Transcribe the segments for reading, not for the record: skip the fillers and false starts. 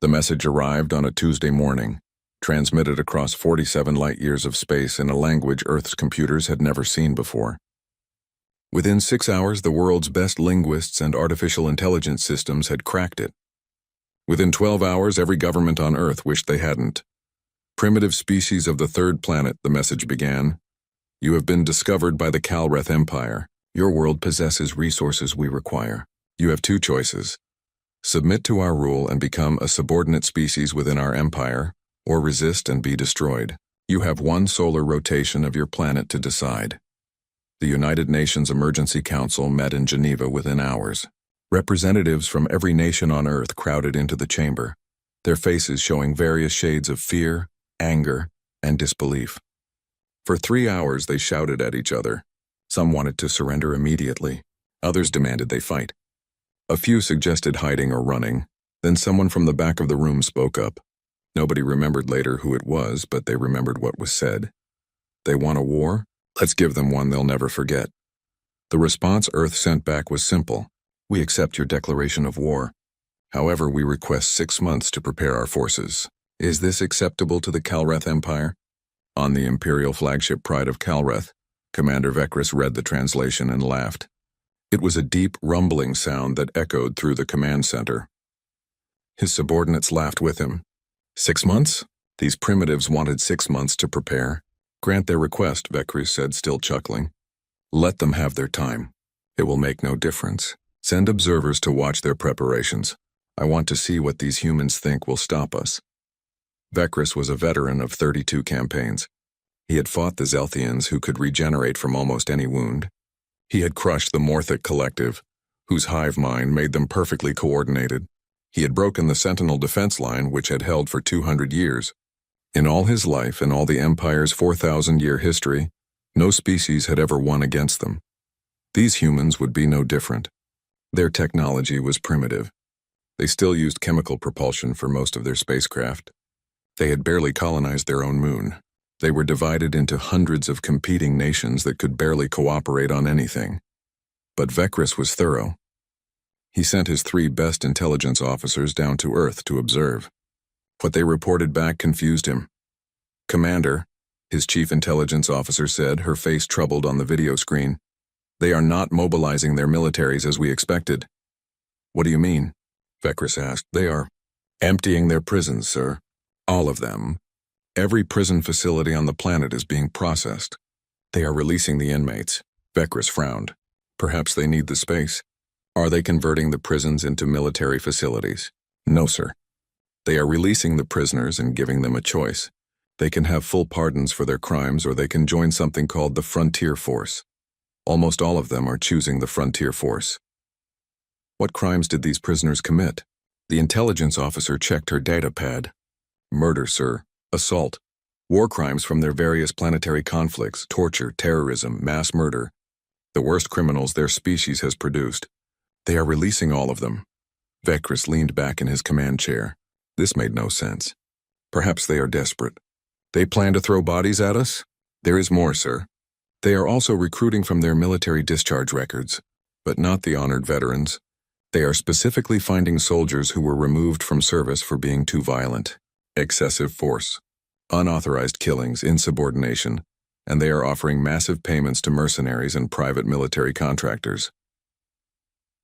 The message arrived on a Tuesday morning, transmitted across 47 light-years of space in a language Earth's computers had never seen before. Within 6 hours, the world's best linguists and artificial intelligence systems had cracked it. Within 12 hours, every government on Earth wished they hadn't. Primitive species of the third planet, the message began. You have been discovered by the Calreth Empire. Your world possesses resources we require. You have two choices. Submit to our rule and become a subordinate species within our empire, or resist and be destroyed. You have one solar rotation of your planet to decide. The United Nations Emergency Council met in Geneva within hours. Representatives from every nation on Earth crowded into the chamber, their faces showing various shades of fear, anger, and disbelief. For 3 hours they shouted at each other. Some wanted to surrender immediately. Others demanded they fight. A few suggested hiding or running. Then someone from the back of the room spoke up. Nobody remembered later who it was, but they remembered what was said. They want a war? Let's give them one they'll never forget. The response Earth sent back was simple. We accept your declaration of war. However, we request 6 months to prepare our forces. Is this acceptable to the Calreth Empire? On the Imperial flagship Pride of Calreth, Commander Vekris read the translation and laughed. It was a deep, rumbling sound that echoed through the command center. His subordinates laughed with him. 6 months? These primitives wanted 6 months to prepare. Grant their request, Vekris said, still chuckling. Let them have their time. It will make no difference. Send observers to watch their preparations. I want to see what these humans think will stop us. Vekris was a veteran of 32 campaigns. He had fought the Zelthians, who could regenerate from almost any wound. He had crushed the Morthic Collective, whose hive mind made them perfectly coordinated. He had broken the Sentinel defense line, which had held for 200 years. In all his life and all the Empire's 4,000-year history, no species had ever won against them. These humans would be no different. Their technology was primitive. They still used chemical propulsion for most of their spacecraft. They had barely colonized their own moon. They were divided into hundreds of competing nations that could barely cooperate on anything. But Vekris was thorough. He sent his 3 best intelligence officers down to Earth to observe. What they reported back confused him. Commander, his chief intelligence officer said, her face troubled on the video screen. They are not mobilizing their militaries as we expected. What do you mean? Vekris asked. They are emptying their prisons, sir. All of them. Every prison facility on the planet is being processed. They are releasing the inmates. Vekris frowned. Perhaps they need the space. Are they converting the prisons into military facilities? No, sir. They are releasing the prisoners and giving them a choice. They can have full pardons for their crimes, or they can join something called the Frontier Force. Almost all of them are choosing the Frontier Force. What crimes did these prisoners commit? The intelligence officer checked her data pad. Murder, sir. Assault. War crimes from their various planetary conflicts, torture, terrorism, mass murder. The worst criminals their species has produced. They are releasing all of them. Vekris leaned back in his command chair. This made no sense. Perhaps they are desperate. They plan to throw bodies at us? There is more, sir. They are also recruiting from their military discharge records, but not the honored veterans. They are specifically finding soldiers who were removed from service for being too violent. Excessive force, unauthorized killings, insubordination, and they are offering massive payments to mercenaries and private military contractors.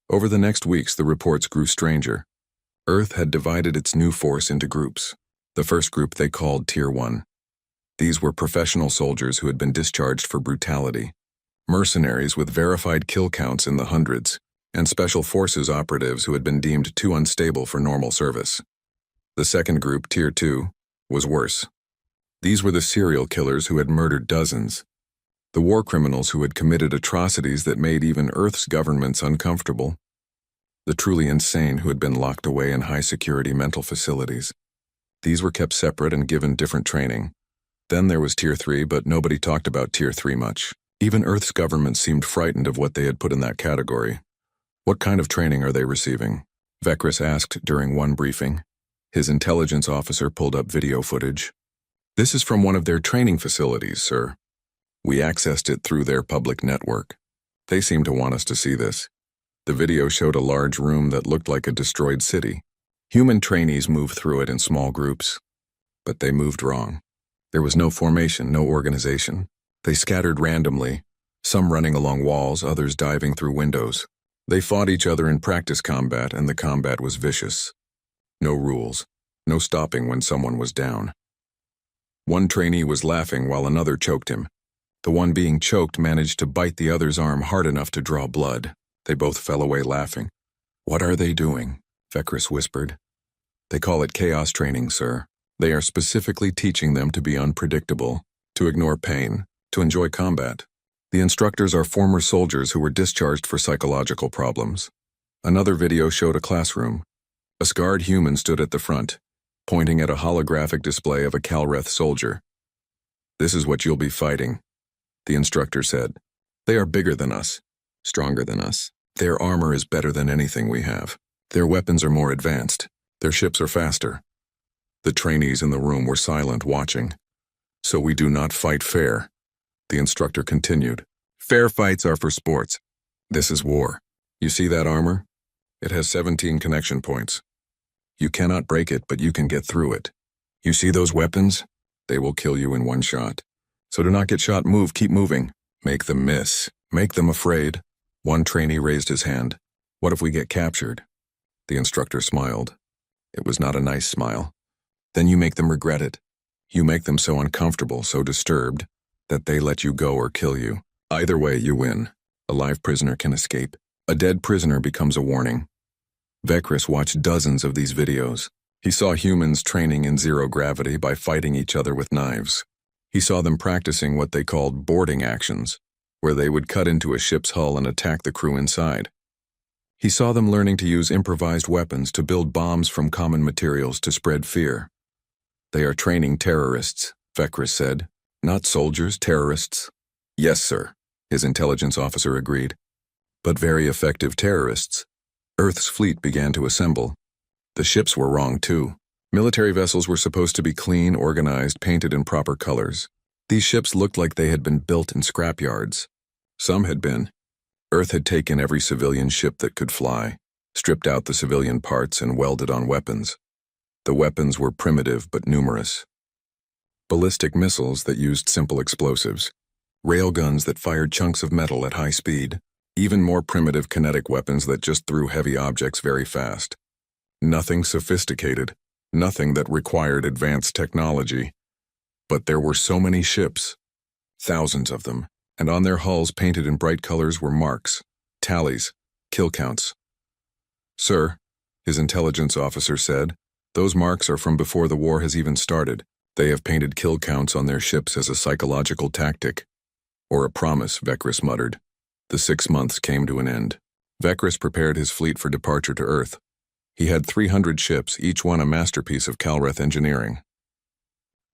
Over the next weeks, the reports grew stranger. Earth had divided its new force into groups. The first group they called Tier 1. These were professional soldiers who had been discharged for brutality, mercenaries with verified kill counts in the hundreds, and special forces operatives who had been deemed too unstable for normal service. The second group, Tier 2, was worse. These were the serial killers who had murdered dozens, the war criminals who had committed atrocities that made even Earth's governments uncomfortable, the truly insane who had been locked away in high-security mental facilities. These were kept separate and given different training. Then there was Tier 3, but nobody talked about Tier 3 much. Even Earth's government seemed frightened of what they had put in that category. What kind of training are they receiving? Vekris asked during one briefing. His intelligence officer pulled up video footage. This is from one of their training facilities, sir. We accessed it through their public network. They seem to want us to see this. The video showed a large room that looked like a destroyed city. Human trainees moved through it in small groups, but they moved wrong. There was no formation, no organization. They scattered randomly, some running along walls, others diving through windows. They fought each other in practice combat, and the combat was vicious. No rules, no stopping when someone was down. One trainee was laughing while another choked him. The one being choked managed to bite the other's arm hard enough to draw blood. They both fell away laughing. "What are they doing?" Vekris whispered. "They call it chaos training, sir. They are specifically teaching them to be unpredictable, to ignore pain, to enjoy combat. The instructors are former soldiers who were discharged for psychological problems." Another video showed a classroom. A scarred human stood at the front, pointing at a holographic display of a Calreth soldier. "This is what you'll be fighting," the instructor said. "They are bigger than us, stronger than us. Their armor is better than anything we have. Their weapons are more advanced. Their ships are faster." The trainees in the room were silent, watching. "So we do not fight fair," the instructor continued. "Fair fights are for sports. This is war. You see that armor? It has 17 connection points. You cannot break it, but you can get through it. You see those weapons? They will kill you in one shot. So do not get shot, move, keep moving. Make them miss. Make them afraid." One trainee raised his hand. "What if we get captured?" The instructor smiled. It was not a nice smile. "Then you make them regret it. You make them so uncomfortable, so disturbed, that they let you go or kill you. Either way, you win. A live prisoner can escape. A dead prisoner becomes a warning." Vekris watched dozens of these videos. He saw humans training in zero gravity by fighting each other with knives. He saw them practicing what they called boarding actions, where they would cut into a ship's hull and attack the crew inside. He saw them learning to use improvised weapons to build bombs from common materials to spread fear. "They are training terrorists," Vekris said. "Not soldiers, terrorists." "Yes, sir," his intelligence officer agreed. "But very effective terrorists." Earth's fleet began to assemble. The ships were wrong, too. Military vessels were supposed to be clean, organized, painted in proper colors. These ships looked like they had been built in scrapyards. Some had been. Earth had taken every civilian ship that could fly, stripped out the civilian parts, and welded on weapons. The weapons were primitive but numerous. Ballistic missiles that used simple explosives. Railguns that fired chunks of metal at high speed. Even more primitive kinetic weapons that just threw heavy objects very fast. Nothing sophisticated, nothing that required advanced technology. But there were so many ships, thousands of them, and on their hulls painted in bright colors were marks, tallies, kill counts. "Sir," his intelligence officer said, "those marks are from before the war has even started. They have painted kill counts on their ships as a psychological tactic." "Or a promise," Vekris muttered. The 6 months came to an end. Vekris prepared his fleet for departure to Earth. He had 300 ships, each one a masterpiece of Calreth engineering.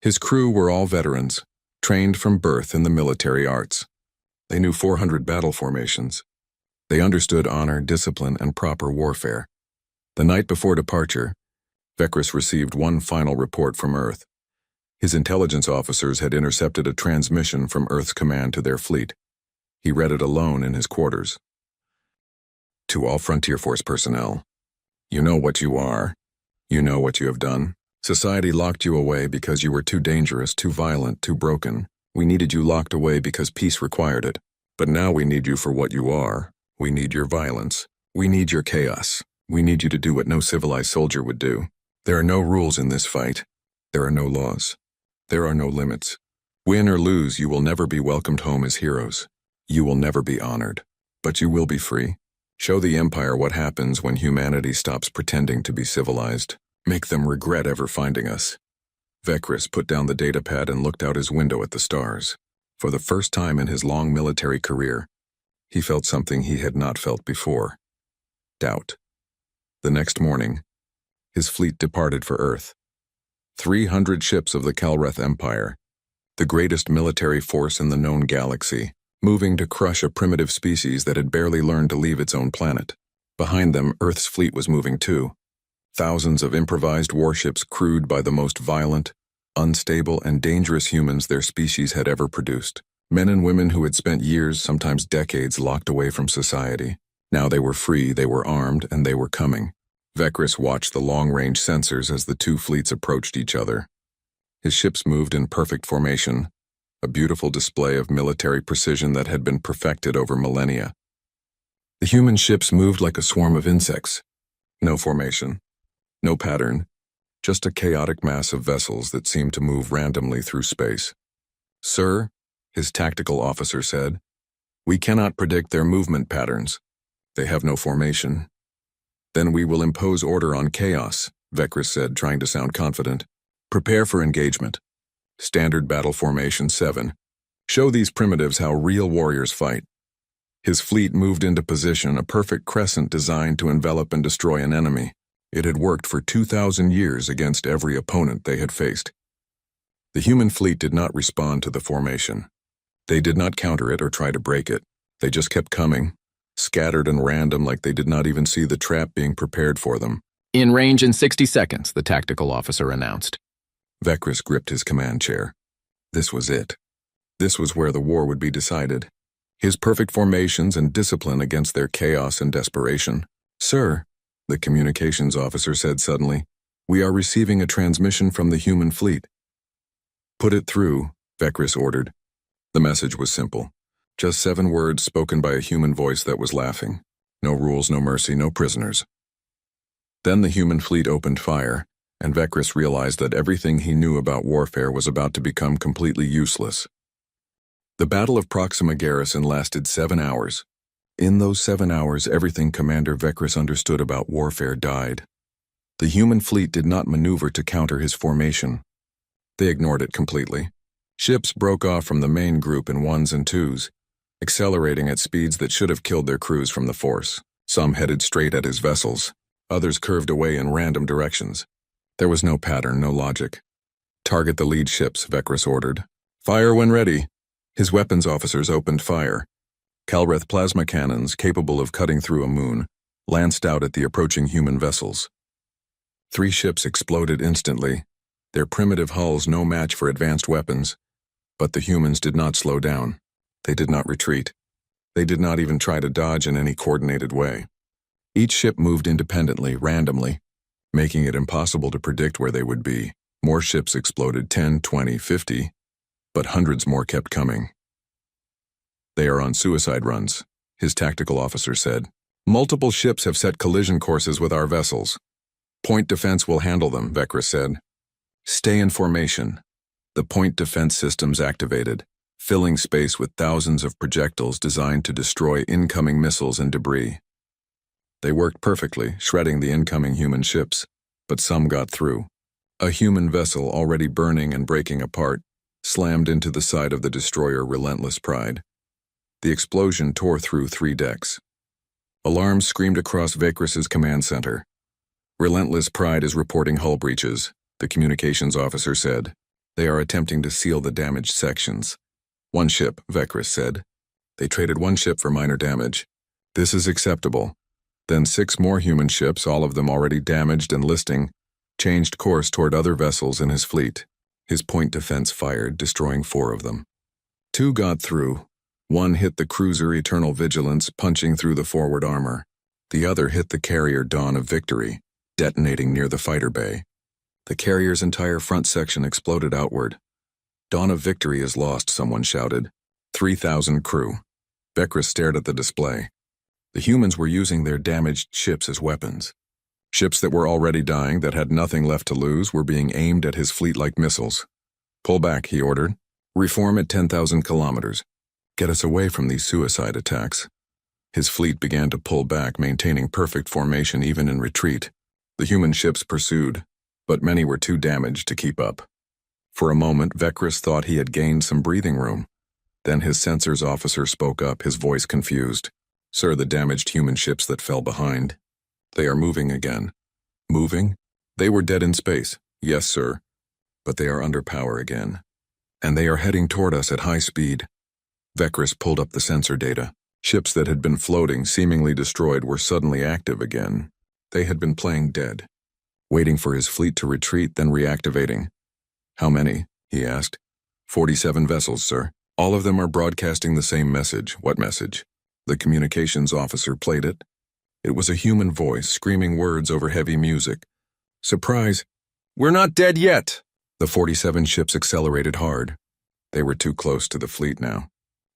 His crew were all veterans, trained from birth in the military arts. They knew 400 battle formations. They understood honor, discipline, and proper warfare. The night before departure, Vekris received one final report from Earth. His intelligence officers had intercepted a transmission from Earth's command to their fleet. He read it alone in his quarters. "To all Frontier Force personnel, you know what you are. You know what you have done. Society locked you away because you were too dangerous, too violent, too broken. We needed you locked away because peace required it. But now we need you for what you are. We need your violence. We need your chaos. We need you to do what no civilized soldier would do. There are no rules in this fight. There are no laws. There are no limits. Win or lose, you will never be welcomed home as heroes. You will never be honored. But you will be free. Show the Empire what happens when humanity stops pretending to be civilized. Make them regret ever finding us." Vekris put down the datapad and looked out his window at the stars. For the first time in his long military career, he felt something he had not felt before. Doubt. The next morning, his fleet departed for Earth. 300 ships of the Calreth Empire, the greatest military force in the known galaxy, moving to crush a primitive species that had barely learned to leave its own planet. Behind them, Earth's fleet was moving too. Thousands of improvised warships crewed by the most violent, unstable, and dangerous humans their species had ever produced. Men and women who had spent years, sometimes decades, locked away from society. Now they were free, they were armed, and they were coming. Vekris watched the long-range sensors as the two fleets approached each other. His ships moved in perfect formation, a beautiful display of military precision that had been perfected over millennia. The human ships moved like a swarm of insects. No formation, no pattern, just a chaotic mass of vessels that seemed to move randomly through space. "Sir," his tactical officer said, "we cannot predict their movement patterns. They have no formation." "Then we will impose order on chaos," Vekris said, trying to sound confident. "Prepare for engagement. Standard battle formation 7. Show these primitives how real warriors fight." His fleet moved into position, a perfect crescent designed to envelop and destroy an enemy. It had worked for 2,000 years against every opponent they had faced. The human fleet did not respond to the formation. They did not counter it or try to break it. They just kept coming, scattered and random, like they did not even see the trap being prepared for them. "In range in 60 seconds, the tactical officer announced. Vekris gripped his command chair. This was it. This was where the war would be decided. His perfect formations and discipline against their chaos and desperation. "Sir," the communications officer said suddenly, "we are receiving a transmission from the human fleet." "Put it through," Vekris ordered. The message was simple. Just 7 words spoken by a human voice that was laughing. No rules, no mercy, no prisoners. Then the human fleet opened fire, and Vekris realized that everything he knew about warfare was about to become completely useless. The Battle of Proxima Garrison lasted 7 hours. In those 7 hours, everything Commander Vekris understood about warfare died. The human fleet did not maneuver to counter his formation. They ignored it completely. Ships broke off from the main group in 1s and 2s, accelerating at speeds that should have killed their crews from the force. Some headed straight at his vessels. Others curved away in random directions. There was no pattern, no logic. "Target the lead ships," Vekris ordered. "Fire when ready." His weapons officers opened fire. Calreth plasma cannons, capable of cutting through a moon, lanced out at the approaching human vessels. 3 ships exploded instantly, their primitive hulls no match for advanced weapons. But the humans did not slow down. They did not retreat. They did not even try to dodge in any coordinated way. Each ship moved independently, randomly, making it impossible to predict where they would be. More ships exploded, 10, 20, 50, but hundreds more kept coming. "They are on suicide runs," his tactical officer said. "Multiple ships have set collision courses with our vessels. Point defense will handle them," Vekris said. "Stay in formation." The point defense systems activated, filling space with thousands of projectiles designed to destroy incoming missiles and debris. They worked perfectly, shredding the incoming human ships, but some got through. A human vessel, already burning and breaking apart, slammed into the side of the destroyer Relentless Pride. The explosion tore through 3 decks. Alarms screamed across Vekris's command center. "Relentless Pride is reporting hull breaches," the communications officer said. "They are attempting to seal the damaged sections." "1 ship," Vekris said. "They traded 1 ship for minor damage. This is acceptable." Then 6 more human ships, all of them already damaged and listing, changed course toward other vessels in his fleet. His point defense fired, destroying 4 of them. 2 got through. 1 hit the cruiser Eternal Vigilance, punching through the forward armor. The other hit the carrier Dawn of Victory, detonating near the fighter bay. The carrier's entire front section exploded outward. "Dawn of Victory is lost," someone shouted. 3,000 crew. Vekris stared at the display. The humans were using their damaged ships as weapons. Ships that were already dying, that had nothing left to lose, were being aimed at his fleet like missiles. "Pull back," he ordered. "Reform at 10,000 kilometers. Get us away from these suicide attacks." His fleet began to pull back, maintaining perfect formation even in retreat. The human ships pursued, but many were too damaged to keep up. For a moment, Vekris thought he had gained some breathing room. Then his sensors officer spoke up, his voice confused. "Sir, the damaged human ships that fell behind. They are moving again." "Moving?" "They were dead in space." "Yes, sir. But they are under power again. And they are heading toward us at high speed." Vekris pulled up the sensor data. Ships that had been floating, seemingly destroyed, were suddenly active again. They had been playing dead, waiting for his fleet to retreat, then reactivating. "How many?" he asked. 47 vessels, sir. All of them are broadcasting the same message." "What message?" The communications officer played it. It was a human voice screaming words over heavy music. Surprise! We're not dead yet! The 47 ships accelerated hard. They were too close to the fleet now.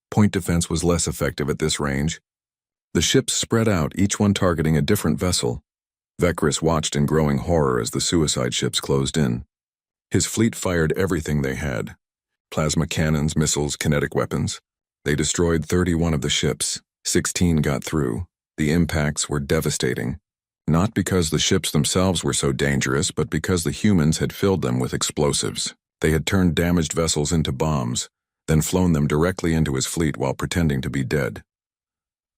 Point defense was less effective at this range. The ships spread out, each one targeting a different vessel. Vekris watched in growing horror as the suicide ships closed in. His fleet fired everything they had. Plasma cannons, missiles, kinetic weapons. They destroyed 31 of the ships. 16 got through. The impacts were devastating. Not because the ships themselves were so dangerous, but because the humans had filled them with explosives. They had turned damaged vessels into bombs, then flown them directly into his fleet while pretending to be dead.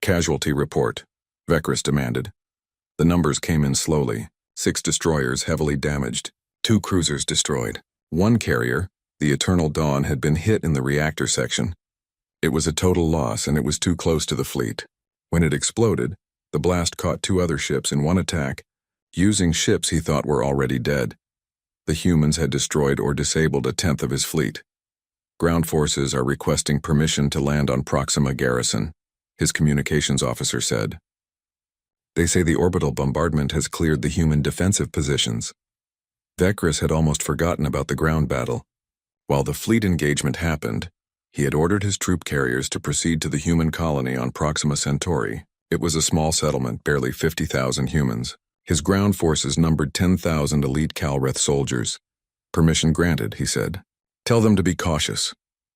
Casualty report, Vekris demanded. The numbers came in slowly. 6 destroyers heavily damaged, 2 cruisers destroyed. 1 carrier, the Eternal Dawn, had been hit in the reactor section. It was a total loss, and it was too close to the fleet. When it exploded, the blast caught 2 other ships in one attack, using ships he thought were already dead. The humans had destroyed or disabled 1/10 of his fleet. Ground forces are requesting permission to land on Proxima Garrison, his communications officer said. They say the orbital bombardment has cleared the human defensive positions. Vekris had almost forgotten about the ground battle. While the fleet engagement happened, he had ordered his troop carriers to proceed to the human colony on Proxima Centauri. It was a small settlement, barely 50,000 humans. His ground forces numbered 10,000 elite Calreth soldiers. Permission granted, he said. Tell them to be cautious.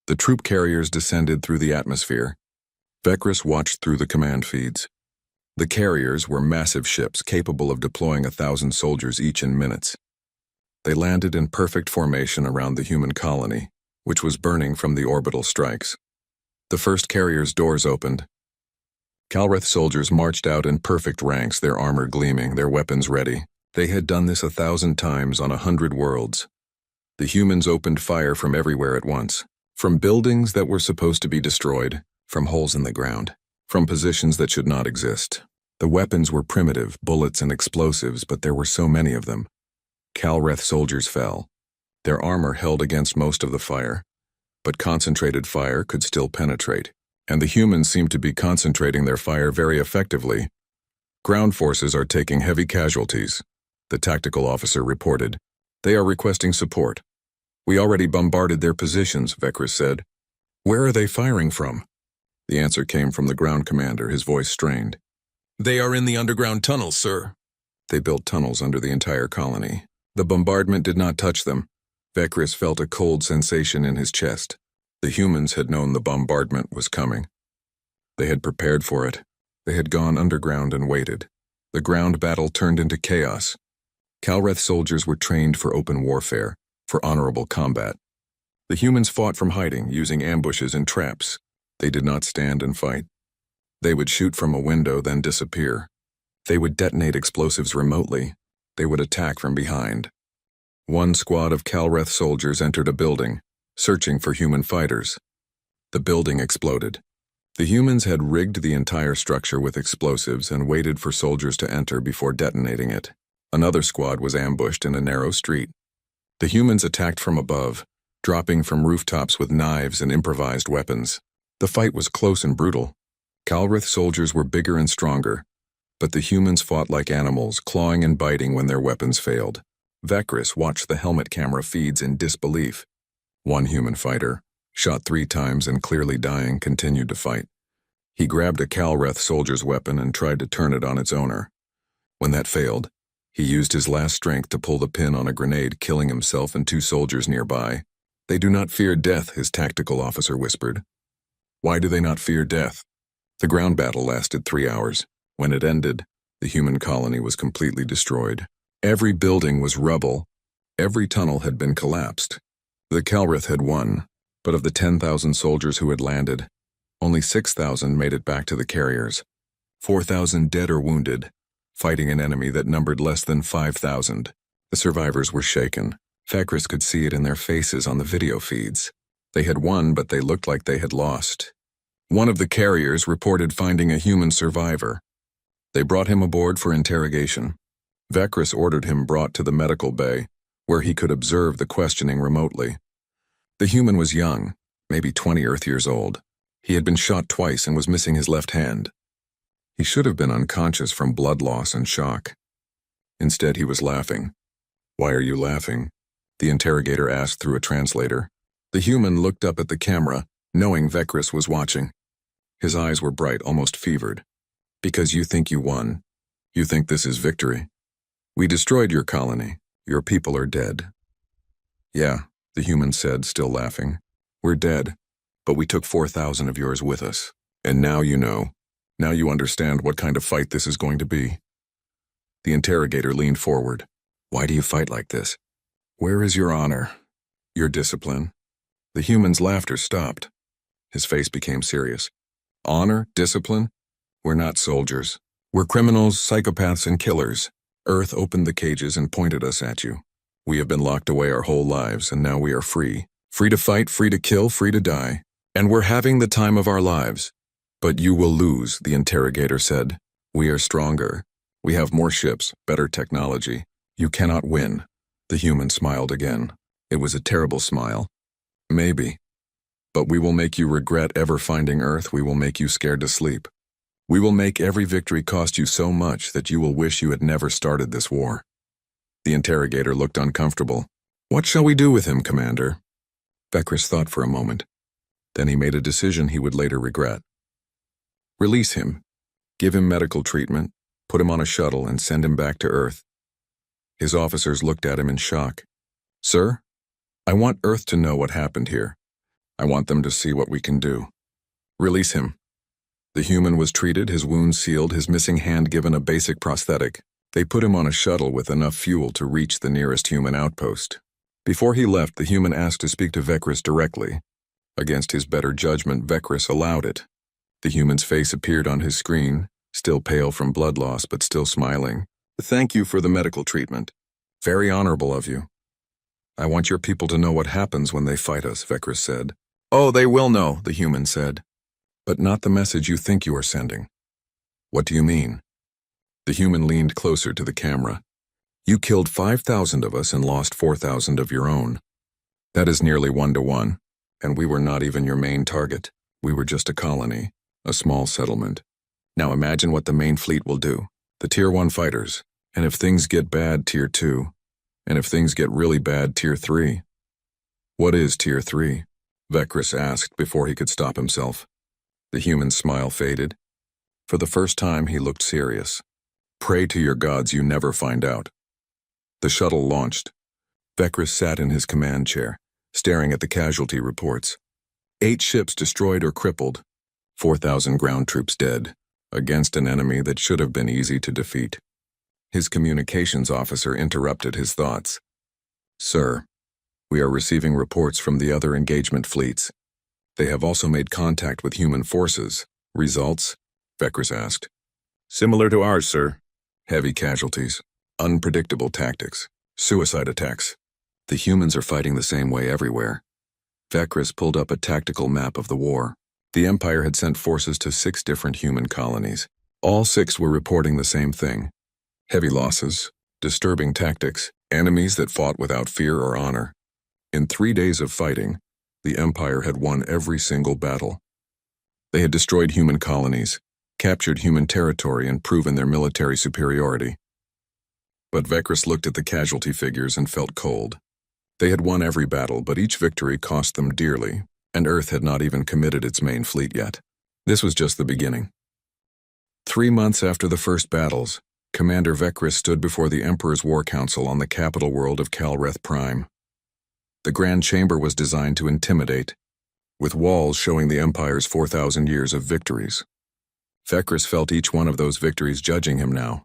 The troop carriers descended through the atmosphere. Vekris watched through the command feeds. The carriers were massive ships capable of deploying 1,000 soldiers each in minutes. They landed in perfect formation around the human colony, which was burning from the orbital strikes. The first carrier's doors opened. Calreth soldiers marched out in perfect ranks, their armor gleaming, their weapons ready. They had done this 1,000 times on 100 worlds. The humans opened fire from everywhere at once, from buildings that were supposed to be destroyed, from holes in the ground, from positions that should not exist. The weapons were primitive, bullets and explosives, but there were so many of them. Calreth soldiers fell. Their armor held against most of the fire, but concentrated fire could still penetrate, and the humans seemed to be concentrating their fire very effectively. Ground forces are taking heavy casualties, the tactical officer reported. They are requesting support. We already bombarded their positions, Vekris said. Where are they firing from? The answer came from the ground commander, his voice strained. They are in the underground tunnels, sir. They built tunnels under the entire colony. The bombardment did not touch them. Vekris felt a cold sensation in his chest. The humans had known the bombardment was coming. They had prepared for it. They had gone underground and waited. The ground battle turned into chaos. Calreth soldiers were trained for open warfare, for honorable combat. The humans fought from hiding, using ambushes and traps. They did not stand and fight. They would shoot from a window, then disappear. They would detonate explosives remotely. They would attack from behind. One squad of Calreth soldiers entered a building, searching for human fighters. The building exploded. The humans had rigged the entire structure with explosives and waited for soldiers to enter before detonating it. Another squad was ambushed in a narrow street. The humans attacked from above, dropping from rooftops with knives and improvised weapons. The fight was close and brutal. Calreth soldiers were bigger and stronger, but the humans fought like animals, clawing and biting when their weapons failed. Vekris watched the helmet camera feeds in disbelief. One human fighter, shot 3 times and clearly dying, continued to fight. He grabbed a Calreth soldier's weapon and tried to turn it on its owner. When that failed, he used his last strength to pull the pin on a grenade, killing himself and 2 soldiers nearby. They do not fear death, his tactical officer whispered. Why do they not fear death? The ground battle lasted 3 hours. When it ended, the human colony was completely destroyed. Every building was rubble. Every tunnel had been collapsed. The Calreth had won, but of the 10,000 soldiers who had landed, only 6,000 made it back to the carriers. 4,000 dead or wounded, fighting an enemy that numbered less than 5,000. The survivors were shaken. Vekris could see it in their faces on the video feeds. They had won, but they looked like they had lost. One of the carriers reported finding a human survivor. They brought him aboard for interrogation. Vekris ordered him brought to the medical bay, where he could observe the questioning remotely. The human was young, maybe 20 Earth years old. He had been shot twice and was missing his left hand. He should have been unconscious from blood loss and shock. Instead, he was laughing. "Why are you laughing?" the interrogator asked through a translator. The human looked up at the camera, knowing Vekris was watching. His eyes were bright, almost fevered. "Because you think you won. You think this is victory. We destroyed your colony. Your people are dead." "Yeah," the human said, still laughing. "We're dead, but we took 4,000 of yours with us. And now you know. Now you understand what kind of fight this is going to be." The interrogator leaned forward. "Why do you fight like this? Where is your honor? Your discipline?" The human's laughter stopped. His face became serious. "Honor? Discipline? We're not soldiers. We're criminals, psychopaths, and killers. Earth opened the cages and pointed us at you. We have been locked away our whole lives, and now we are free. Free to fight, free to kill, free to die. And we're having the time of our lives. But you will lose," the interrogator said. "We are stronger. We have more ships, better technology. You cannot win." The human smiled again. It was a terrible smile. "Maybe. But we will make you regret ever finding Earth. We will make you scared to sleep. We will make every victory cost you so much that you will wish you had never started this war." The interrogator looked uncomfortable. "What shall we do with him, Commander?" Vekris thought for a moment. Then he made a decision he would later regret. "Release him. Give him medical treatment, put him on a shuttle, and send him back to Earth." His officers looked at him in shock. "Sir, I want Earth to know what happened here. I want them to see what we can do. Release him." The human was treated, his wounds sealed, his missing hand given a basic prosthetic. They put him on a shuttle with enough fuel to reach the nearest human outpost. Before he left, the human asked to speak to Vekris directly. Against his better judgment, Vekris allowed it. The human's face appeared on his screen, still pale from blood loss but still smiling. "Thank you for the medical treatment. Very honorable of you. I want your people to know what happens when they fight us," Vekris said. "Oh, they will know," the human said. "But not the message you think you are sending." "What do you mean?" The human leaned closer to the camera. "You killed 5,000 of us and lost 4,000 of your own. That is nearly 1-to-1, and we were not even your main target. We were just a colony, a small settlement. Now imagine what the main fleet will do, the Tier 1 fighters, and if things get bad, Tier 2, and if things get really bad, Tier 3. "What is Tier 3? Vekris asked before he could stop himself. The human's smile faded. For the first time, he looked serious. "Pray to your gods you never find out." The shuttle launched. Vekris sat in his command chair, staring at the casualty reports. 8 ships destroyed or crippled, 4,000 ground troops dead, against an enemy that should have been easy to defeat. His communications officer interrupted his thoughts. "Sir, we are receiving reports from the other engagement fleets. They have also made contact with human forces. Results?" Vekris asked. "Similar to ours, sir. Heavy casualties, unpredictable tactics, suicide attacks. The humans are fighting the same way everywhere." Vekris pulled up a tactical map of the war. The Empire had sent forces to 6 different human colonies. All 6 were reporting the same thing. Heavy losses, disturbing tactics, enemies that fought without fear or honor. In 3 days of fighting, the Empire had won every single battle. They had destroyed human colonies, captured human territory, and proven their military superiority. But Vekris looked at the casualty figures and felt cold. They had won every battle, but each victory cost them dearly, and Earth had not even committed its main fleet yet. This was just the beginning. 3 months after the first battles, Commander Vekris stood before the Emperor's War Council on the capital world of Calreth Prime. The Grand Chamber was designed to intimidate, with walls showing the Empire's 4,000 years of victories. Vekris felt each one of those victories judging him now.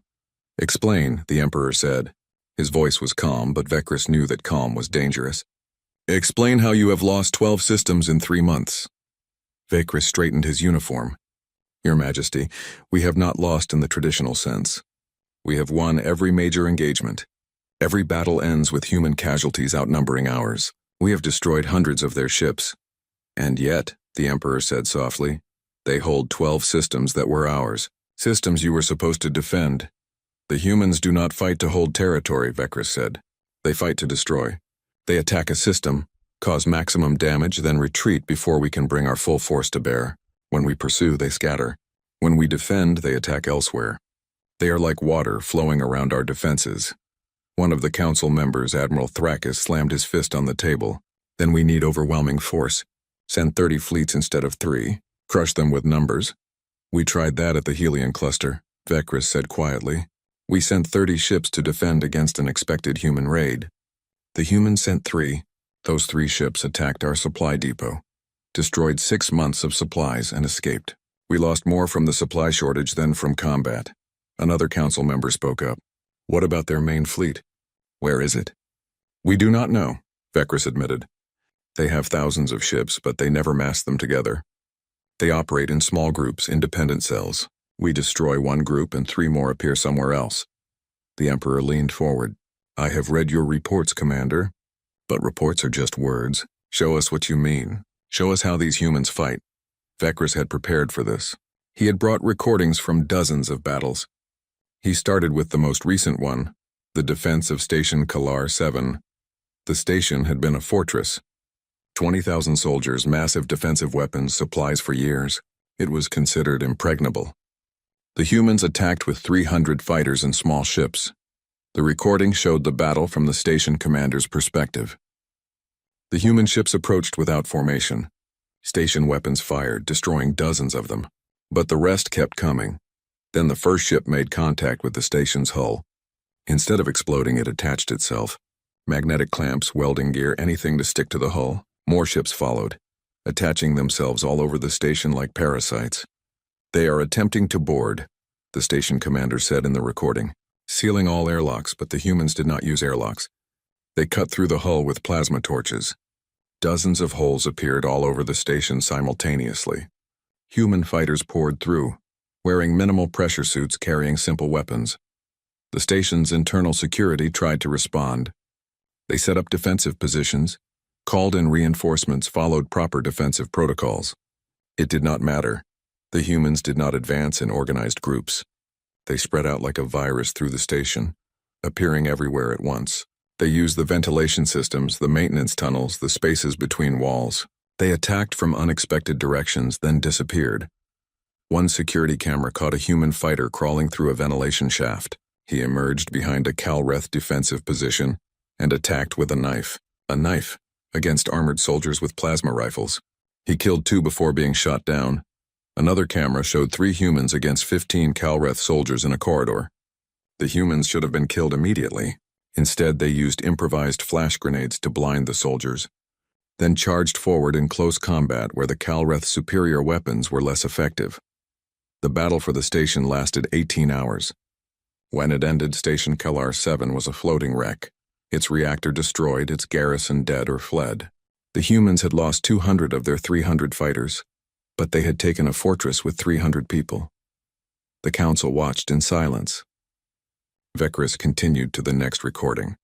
"Explain," the Emperor said. His voice was calm, but Vekris knew that calm was dangerous. "Explain how you have lost 12 systems in 3 months." Vekris straightened his uniform. "Your Majesty, we have not lost in the traditional sense. We have won every major engagement. Every battle ends with human casualties outnumbering ours. We have destroyed hundreds of their ships. And yet," the Emperor said softly, "they hold 12 systems that were ours, systems you were supposed to defend." "The humans do not fight to hold territory," Vekris said. "They fight to destroy. They attack a system, cause maximum damage, then retreat before we can bring our full force to bear. When we pursue, they scatter. When we defend, they attack elsewhere. They are like water flowing around our defenses. One of the council members, Admiral Thrakis, slammed his fist on the table. Then we need overwhelming force. Send 30 fleets instead of 3. Crush them with numbers. We tried that at the Helion cluster, Vekris said quietly. We sent 30 ships to defend against an expected human raid. The humans sent 3. Those 3 ships attacked our supply depot, destroyed 6 months of supplies, and escaped. We lost more from the supply shortage than from combat. Another council member spoke up. What about their main fleet? Where is it? We do not know, Vekris admitted. They have thousands of ships, but they never mass them together. They operate in small groups, independent cells. We destroy one group and 3 more appear somewhere else. The Emperor leaned forward. I have read your reports, Commander. But reports are just words. Show us what you mean. Show us how these humans fight. Vekris had prepared for this. He had brought recordings from dozens of battles. He started with the most recent one, the defense of Station Kalar 7. The station had been a fortress. 20,000 soldiers, massive defensive weapons, supplies for years. It was considered impregnable. The humans attacked with 300 fighters and small ships. The recording showed the battle from the station commander's perspective. The human ships approached without formation. Station weapons fired, destroying dozens of them. But the rest kept coming. Then the first ship made contact with the station's hull. Instead of exploding, it attached itself. Magnetic clamps, welding gear, anything to stick to the hull. More ships followed, attaching themselves all over the station like parasites. They are attempting to board, the station commander said in the recording, sealing all airlocks, but the humans did not use airlocks. They cut through the hull with plasma torches. Dozens of holes appeared all over the station simultaneously. Human fighters poured through, wearing minimal pressure suits carrying simple weapons. The station's internal security tried to respond. They set up defensive positions, called in reinforcements, followed proper defensive protocols. It did not matter. The humans did not advance in organized groups. They spread out like a virus through the station, appearing everywhere at once. They used the ventilation systems, the maintenance tunnels, the spaces between walls. They attacked from unexpected directions, then disappeared. One security camera caught a human fighter crawling through a ventilation shaft. He emerged behind a Kalreth defensive position and attacked with a knife. A knife against armored soldiers with plasma rifles. He killed 2 before being shot down. Another camera showed 3 humans against 15 Kalreth soldiers in a corridor. The humans should have been killed immediately. Instead, they used improvised flash grenades to blind the soldiers, then charged forward in close combat where the Kalreth's superior weapons were less effective. The battle for the station lasted 18 hours. When it ended, Station Kalar 7 was a floating wreck. Its reactor destroyed, its garrison dead or fled. The humans had lost 200 of their 300 fighters, but they had taken a fortress with 300 people. The council watched in silence. Vekris continued to the next recording.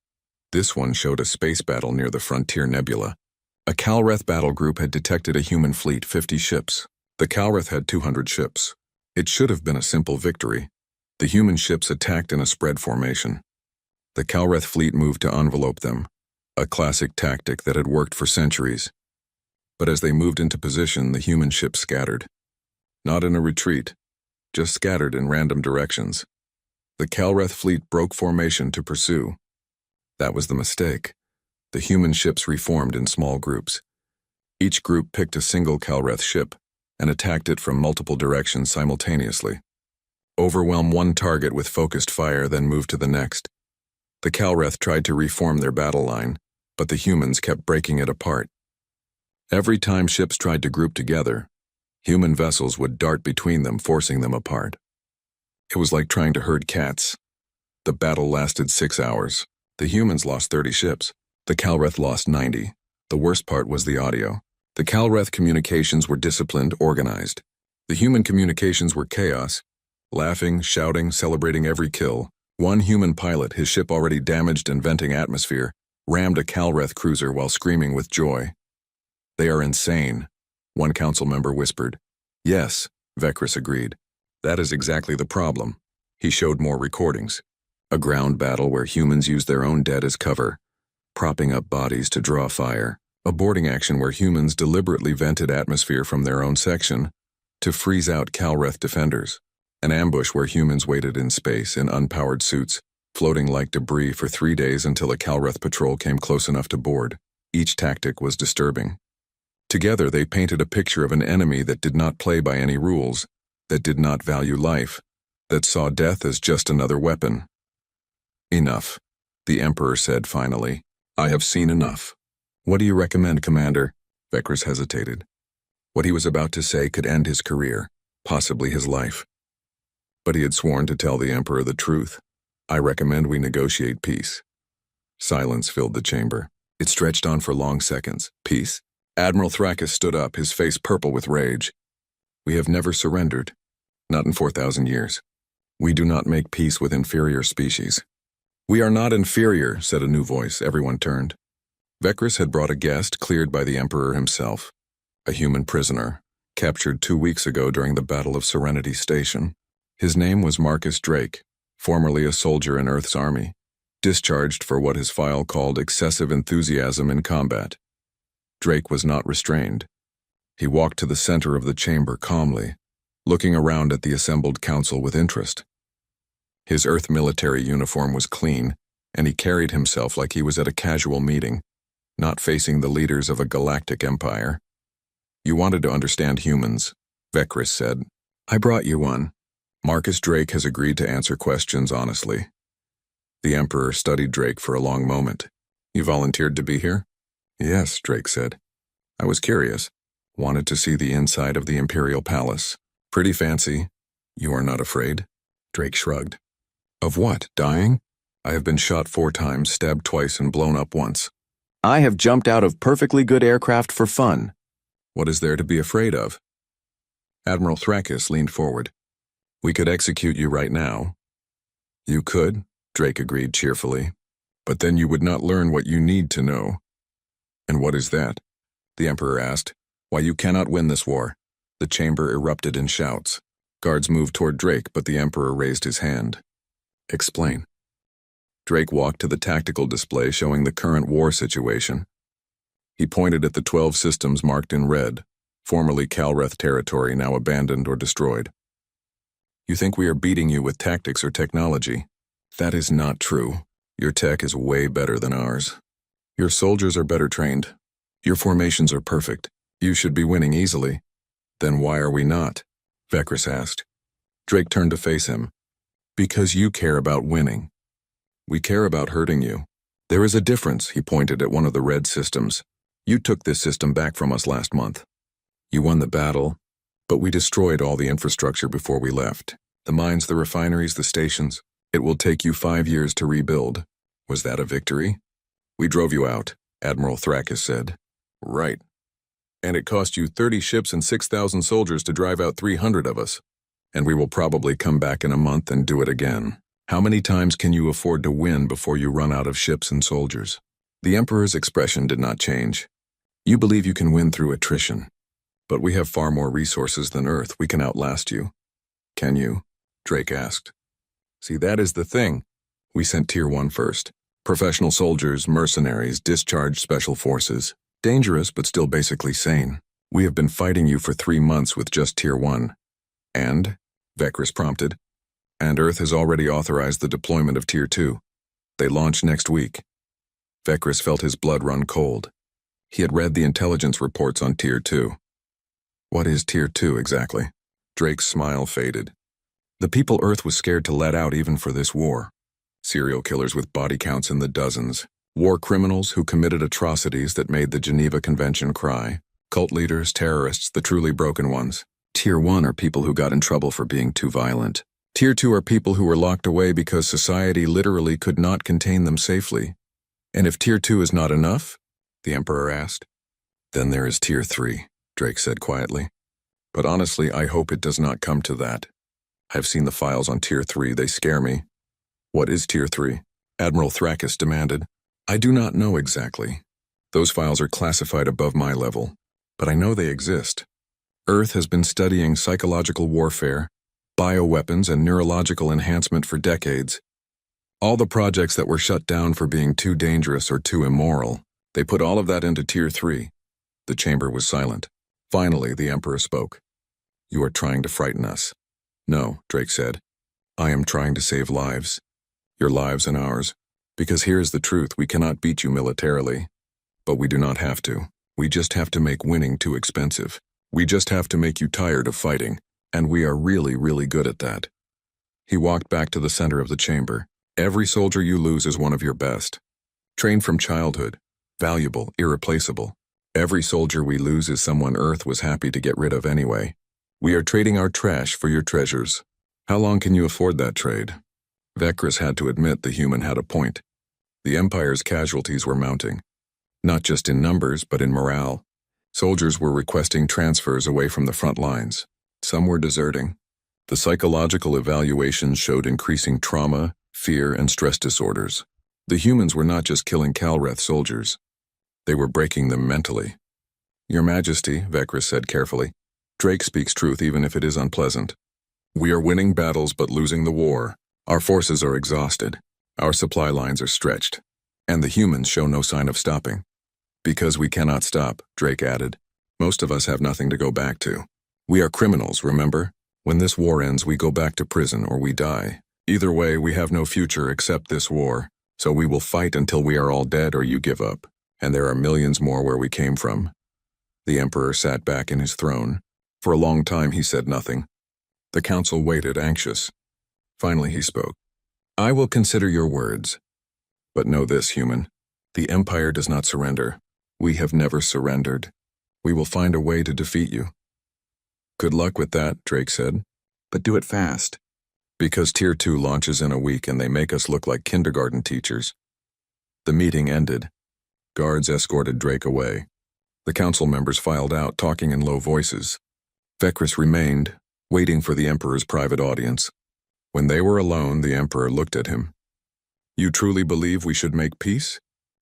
This one showed a space battle near the Frontier Nebula. A Kalreth battle group had detected a human fleet, 50 ships. The Kalreth had 200 ships. It should have been a simple victory. The human ships attacked in a spread formation. The Kalreth fleet moved to envelope them, a classic tactic that had worked for centuries. But as they moved into position, the human ships scattered. Not in a retreat, just scattered in random directions. The Kalreth fleet broke formation to pursue. That was the mistake. The human ships reformed in small groups. Each group picked a single Kalreth ship and attacked it from multiple directions simultaneously. Overwhelm one target with focused fire, then move to the next. The Kalreth tried to reform their battle line, but the humans kept breaking it apart. Every time ships tried to group together, human vessels would dart between them, forcing them apart. It was like trying to herd cats. The battle lasted 6 hours. The humans lost 30 ships. The Kalreth lost 90. The worst part was the audio. The Kalreth communications were disciplined, organized. The human communications were chaos, laughing, shouting, celebrating every kill. One human pilot, his ship already damaged and venting atmosphere, rammed a Kalreth cruiser while screaming with joy. They are insane, one council member whispered. Yes, Vekris agreed. That is exactly the problem. He showed more recordings. A ground battle where humans used their own dead as cover, propping up bodies to draw fire. A boarding action where humans deliberately vented atmosphere from their own section. to freeze out Calreth defenders, an ambush where humans waited in space in unpowered suits, floating like debris for 3 days until a Calreth patrol came close enough to board. Each tactic was disturbing. Together they painted a picture of an enemy that did not play by any rules, that did not value life, that saw death as just another weapon. Enough, the Emperor said finally. I have seen enough. What do you recommend, Commander? Vekris hesitated. What he was about to say could end his career, possibly his life. But he had sworn to tell the Emperor the truth. I recommend we negotiate peace. Silence filled the chamber. It stretched on for long seconds. Peace? Admiral Thrakis stood up, his face purple with rage. We have never surrendered. Not in 4,000 years. We do not make peace with inferior species. We are not inferior, said a new voice. Everyone turned. Vekris had brought a guest cleared by the Emperor himself. A human prisoner, captured 2 weeks ago during the Battle of Serenity Station. His name was Marcus Drake, formerly a soldier in Earth's army, discharged for what his file called excessive enthusiasm in combat. Drake was not restrained. He walked to the center of the chamber calmly, looking around at the assembled council with interest. His Earth military uniform was clean, and he carried himself like he was at a casual meeting, not facing the leaders of a galactic empire. You wanted to understand humans, Vekris said. I brought you one. Marcus Drake has agreed to answer questions honestly. The Emperor studied Drake for a long moment. You volunteered to be here? Yes, Drake said. I was curious. Wanted to see the inside of the Imperial Palace. Pretty fancy. You are not afraid? Drake shrugged. Of what, dying? I have been shot 4 times, stabbed twice, and blown up once. I have jumped out of perfectly good aircraft for fun. What is there to be afraid of? Admiral Thrakis leaned forward. We could execute you right now. You could, Drake agreed cheerfully. But then you would not learn what you need to know. And what is that? The Emperor asked. Why, you cannot win this war. The chamber erupted in shouts. Guards moved toward Drake, but the Emperor raised his hand. Explain. Drake walked to the tactical display showing the current war situation. He pointed at the 12 systems marked in red, formerly Calreth territory, now abandoned or destroyed. You think we are beating you with tactics or technology? That is not true. Your tech is way better than ours. Your soldiers are better trained. Your formations are perfect. You should be winning easily. Then why are we not? Vekris asked. Drake turned to face him. Because you care about winning. We care about hurting you. There is a difference, he pointed at one of the red systems. You took this system back from us last month. You won the battle, but we destroyed all the infrastructure before we left. The mines, the refineries, the stations. It will take you 5 years to rebuild. Was that a victory? We drove you out, Admiral Thrakis said. Right. And it cost you 30 ships and 6,000 soldiers to drive out 300 of us. And we will probably come back in a month and do it again. How many times can you afford to win before you run out of ships and soldiers? The Emperor's expression did not change. You believe you can win through attrition. But we have far more resources than Earth. We can outlast you. Can you? Drake asked. See, that is the thing. We sent Tier 1 first. Professional soldiers, mercenaries, discharged special forces. Dangerous, but still basically sane. We have been fighting you for 3 months with just Tier 1. And? Vekris prompted. And Earth has already authorized the deployment of Tier 2. They launch next week. Vekris felt his blood run cold. He had read the intelligence reports on Tier 2. What is Tier 2 exactly? Drake's smile faded. The people Earth was scared to let out even for this war. Serial killers with body counts in the dozens. War criminals who committed atrocities that made the Geneva Convention cry. Cult leaders, terrorists, the truly broken ones. Tier 1 are people who got in trouble for being too violent. Tier 2 are people who were locked away because society literally could not contain them safely. And if Tier 2 is not enough? The Emperor asked. Then there is Tier 3, Drake said quietly. But honestly, I hope it does not come to that. I've seen the files on Tier 3, they scare me. What is Tier 3? Admiral Thrakis demanded. I do not know exactly. Those files are classified above my level, but I know they exist. Earth has been studying psychological warfare, bioweapons, and neurological enhancement for decades. All the projects that were shut down for being too dangerous or too immoral, they put all of that into Tier 3. The chamber was silent. Finally, the Emperor spoke. You are trying to frighten us. No, Drake said. I am trying to save lives. Your lives and ours. Because here's the truth, we cannot beat you militarily. But we do not have to. We just have to make winning too expensive. We just have to make you tired of fighting. And we are really, really good at that. He walked back to the center of the chamber. Every soldier you lose is one of your best. Trained from childhood. Valuable, irreplaceable. Every soldier we lose is someone Earth was happy to get rid of anyway. We are trading our trash for your treasures. How long can you afford that trade? Vekris had to admit the human had a point. The Empire's casualties were mounting. Not just in numbers, but in morale. Soldiers were requesting transfers away from the front lines. Some were deserting. The psychological evaluations showed increasing trauma, fear, and stress disorders. The humans were not just killing Calreth soldiers. They were breaking them mentally. Your Majesty, Vekris said carefully, Drake speaks truth even if it is unpleasant. We are winning battles but losing the war. Our forces are exhausted. Our supply lines are stretched. And the humans show no sign of stopping. Because we cannot stop, Drake added. Most of us have nothing to go back to. We are criminals, remember? When this war ends, we go back to prison or we die. Either way, we have no future except this war. So we will fight until we are all dead or you give up. And there are millions more where we came from. The Emperor sat back in his throne. For a long time he said nothing. The council waited, anxious. Finally he spoke. I will consider your words. But know this, human. The Empire does not surrender. We have never surrendered. We will find a way to defeat you. Good luck with that, Drake said. But do it fast. Because Tier 2 launches in a week and they make us look like kindergarten teachers. The meeting ended. Guards escorted Drake away. The council members filed out, talking in low voices. Vekris remained, waiting for the Emperor's private audience. When they were alone, the Emperor looked at him. You truly believe we should make peace?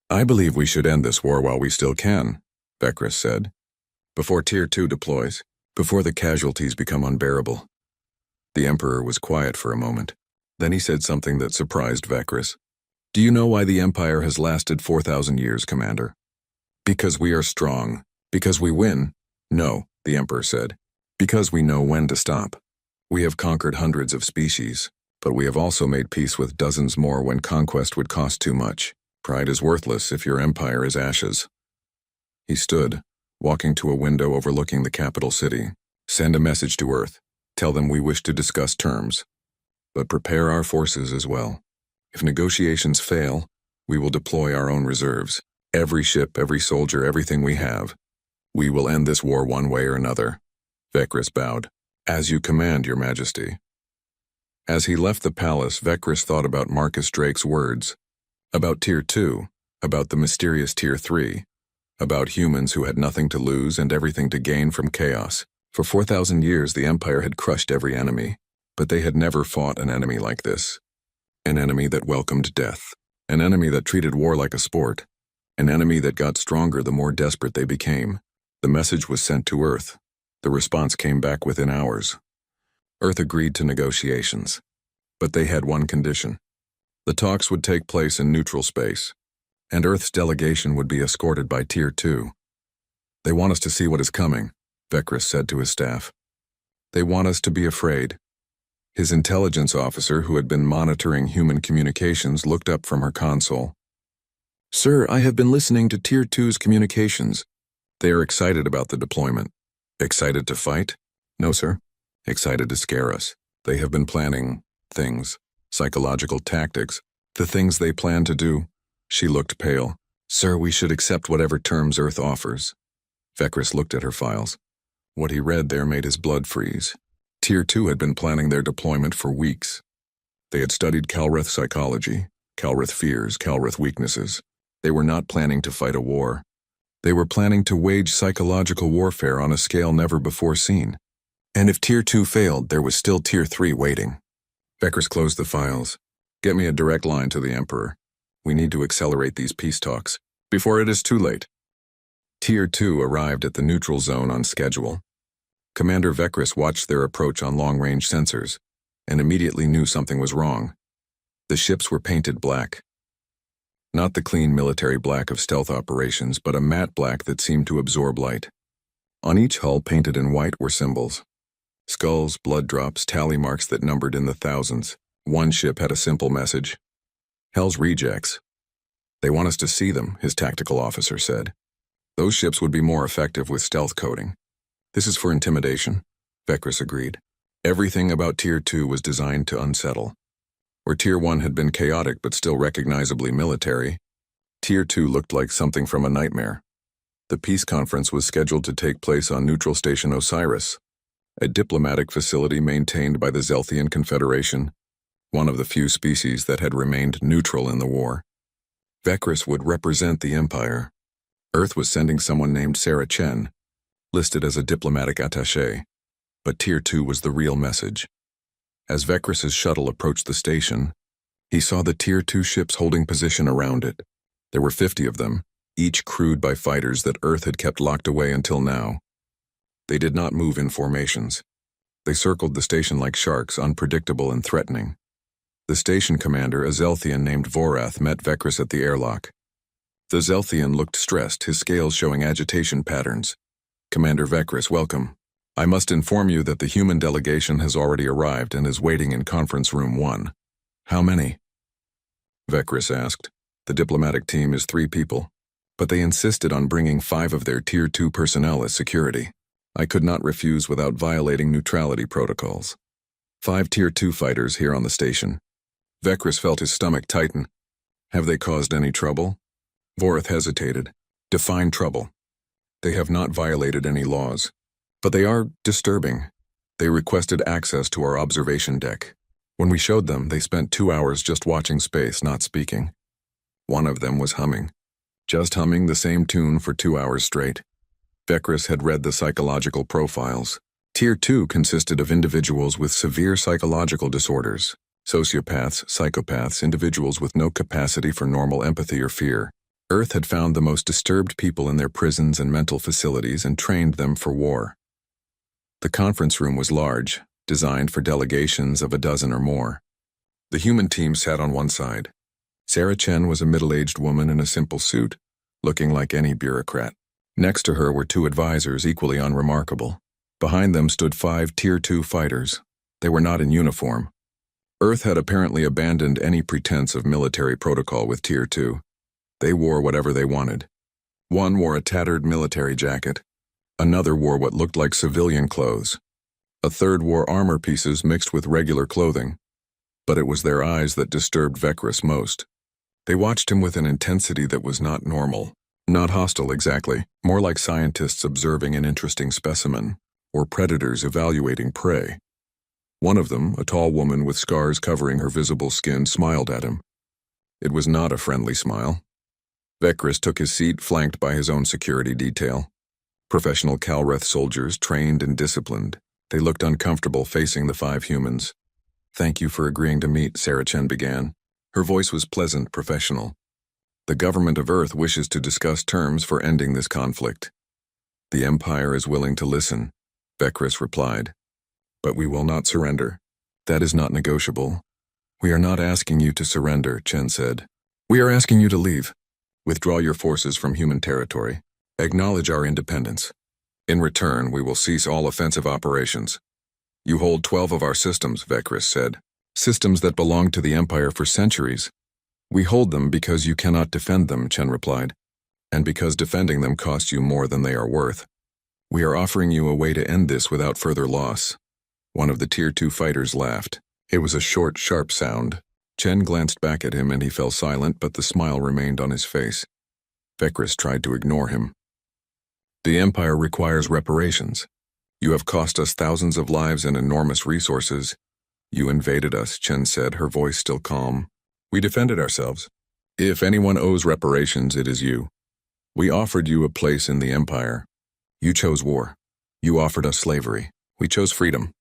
I believe we should end this war while we still can, Vekris said. Before Tier 2 deploys, before the casualties become unbearable. The Emperor was quiet for a moment. Then he said something that surprised Vekris. Do you know why the Empire has lasted 4,000 years, Commander? Because we are strong. Because we win? No, the Emperor said. Because we know when to stop. We have conquered hundreds of species, but we have also made peace with dozens more when conquest would cost too much. Pride is worthless if your empire is ashes. He stood, walking to a window overlooking the capital city. Send a message to Earth. Tell them we wish to discuss terms. But prepare our forces as well. If negotiations fail, we will deploy our own reserves. Every ship, every soldier, everything we have. We will end this war one way or another. Vekris bowed. As you command, Your Majesty. As he left the palace, Vekris thought about Marcus Drake's words. About Tier 2, about the mysterious Tier 3, about humans who had nothing to lose and everything to gain from chaos. For 4,000 years, the Empire had crushed every enemy, but they had never fought an enemy like this. An enemy that welcomed death. An enemy that treated war like a sport. An enemy that got stronger the more desperate they became. The message was sent to Earth. The response came back within hours. Earth agreed to negotiations. But they had one condition. The talks would take place in neutral space, and Earth's delegation would be escorted by Tier 2. They want us to see what is coming, Vekris said to his staff. They want us to be afraid. His intelligence officer, who had been monitoring human communications, looked up from her console. Sir, I have been listening to Tier 2's communications. They are excited about the deployment. Excited to fight? No, sir. Excited to scare us. They have been planning things, psychological tactics, the things they plan to do. She looked pale. Sir, we should accept whatever terms Earth offers. Vekris looked at her files. What he read there made his blood freeze. Tier 2 had been planning their deployment for weeks. They had studied Calreth psychology, Calreth fears, Calreth weaknesses. They were not planning to fight a war. They were planning to wage psychological warfare on a scale never before seen. And if Tier 2 failed, there was still Tier 3 waiting. Vekris closed the files. Get me a direct line to the Emperor. We need to accelerate these peace talks, before it is too late. Tier 2 arrived at the neutral zone on schedule. Commander Vekris watched their approach on long-range sensors, and immediately knew something was wrong. The ships were painted black. Not the clean military black of stealth operations, but a matte black that seemed to absorb light. On each hull painted in white were symbols. Skulls, blood drops, tally marks that numbered in the thousands. One ship had a simple message. Hell's rejects. They want us to see them, his tactical officer said. Those ships would be more effective with stealth coding. This is for intimidation, Vekris agreed. Everything about Tier 2 was designed to unsettle. Where Tier 1 had been chaotic but still recognizably military, Tier 2 looked like something from a nightmare. The peace conference was scheduled to take place on Neutral Station Osiris, a diplomatic facility maintained by the Zelthian Confederation, one of the few species that had remained neutral in the war. Vekris would represent the Empire. Earth was sending someone named Sarah Chen, listed as a diplomatic attaché, but Tier 2 was the real message. As Vekris's shuttle approached the station, he saw the Tier 2 ships holding position around it. There were 50 of them, each crewed by fighters that Earth had kept locked away until now. They did not move in formations. They circled the station like sharks, unpredictable and threatening. The station commander, a Zelthian named Vorath, met Vekris at the airlock. The Zelthian looked stressed, his scales showing agitation patterns. "Commander Vekris, welcome. I must inform you that the human delegation has already arrived and is waiting in Conference Room 1. How many?" Vekris asked. "The diplomatic team is 3 people, but they insisted on bringing 5 of their Tier 2 personnel as security. I could not refuse without violating neutrality protocols. 5 Tier 2 fighters here on the station." Vekris felt his stomach tighten. "Have they caused any trouble?" Vorath hesitated. "Define trouble." "They have not violated any laws, but they are disturbing. They requested access to our observation deck. When we showed them, they spent 2 hours just watching space, not speaking. One of them was humming. Just humming the same tune for 2 hours straight." Vekris had read the psychological profiles. Tier 2 consisted of individuals with severe psychological disorders, sociopaths, psychopaths, individuals with no capacity for normal empathy or fear. Earth had found the most disturbed people in their prisons and mental facilities and trained them for war. The conference room was large, designed for delegations of a dozen or more. The human team sat on one side. Sarah Chen was a middle-aged woman in a simple suit, looking like any bureaucrat. Next to her were 2 advisors equally unremarkable. Behind them stood 5 Tier 2 fighters. They were not in uniform. Earth had apparently abandoned any pretense of military protocol with Tier 2. They wore whatever they wanted. One wore a tattered military jacket. Another wore what looked like civilian clothes. A third wore armor pieces mixed with regular clothing. But it was their eyes that disturbed Vekris most. They watched him with an intensity that was not normal. Not hostile exactly, more like scientists observing an interesting specimen, or predators evaluating prey. One of them, a tall woman with scars covering her visible skin, smiled at him. It was not a friendly smile. Vekris took his seat, flanked by his own security detail. Professional Kalreth soldiers, trained and disciplined. They looked uncomfortable facing the 5 humans. "Thank you for agreeing to meet," Sarah Chen began. Her voice was pleasant, professional. "The government of Earth wishes to discuss terms for ending this conflict." "The Empire is willing to listen," Vekris replied. "But we will not surrender. That is not negotiable." "We are not asking you to surrender," Chen said. "We are asking you to leave. Withdraw your forces from human territory. Acknowledge our independence. In return, we will cease all offensive operations." "You hold 12 of our systems," Vekris said. "Systems that belonged to the Empire for centuries." "We hold them because you cannot defend them," Chen replied, "and because defending them costs you more than they are worth. We are offering you a way to end this without further loss." One of the Tier 2 fighters laughed. It was a short, sharp sound. Chen glanced back at him and he fell silent, but the smile remained on his face. Vekris tried to ignore him. "The Empire requires reparations. You have cost us thousands of lives and enormous resources. You invaded us," Chen said, her voice still calm. "We defended ourselves. If anyone owes reparations, it is you. We offered you a place in the Empire. You chose war. You offered us slavery. We chose freedom."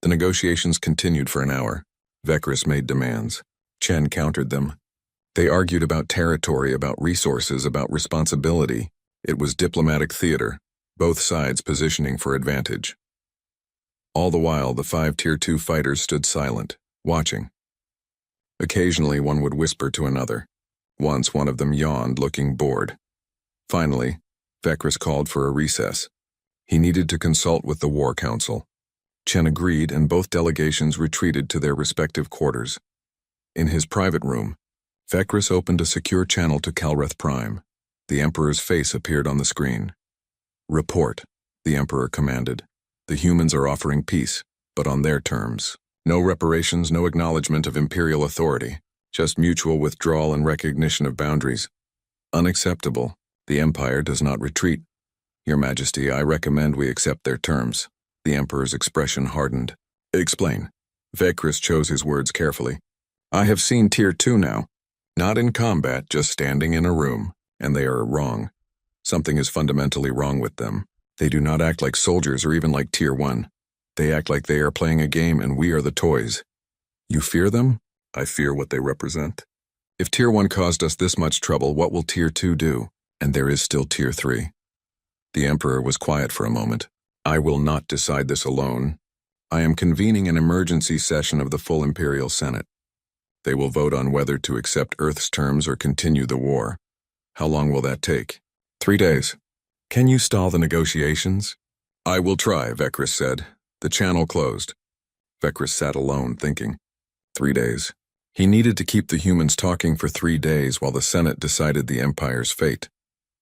The negotiations continued for an hour. Vekris made demands. Chen countered them. They argued about territory, about resources, about responsibility. It was diplomatic theater, both sides positioning for advantage. All the while, the 5 Tier 2 fighters stood silent, watching. Occasionally, one would whisper to another. Once, one of them yawned, looking bored. Finally, Vekris called for a recess. He needed to consult with the War Council. Chen agreed, and both delegations retreated to their respective quarters. In his private room, Vecris opened a secure channel to Calreth Prime. The Emperor's face appeared on the screen. "Report," the Emperor commanded. "The humans are offering peace, but on their terms. No reparations, no acknowledgement of imperial authority, just mutual withdrawal and recognition of boundaries. Unacceptable. The Empire does not retreat. Your Majesty, I recommend we accept their terms." The Emperor's expression hardened. "Explain." Vecris chose his words carefully. "I have seen Tier 2 now. Not in combat, just standing in a room, and they are wrong. Something is fundamentally wrong with them. They do not act like soldiers or even like Tier 1. They act like they are playing a game and we are the toys. You fear them? I fear what they represent. If Tier 1 caused us this much trouble, what will Tier 2 do? And there is still Tier 3. The Emperor was quiet for a moment. "I will not decide this alone. I am convening an emergency session of the full Imperial Senate. They will vote on whether to accept Earth's terms or continue the war. How long will that take?" 3 days. "Can you stall the negotiations?" "I will try," Vecris said. The channel closed. Vecris sat alone, thinking. 3 days. He needed to keep the humans talking for 3 days while the Senate decided the Empire's fate.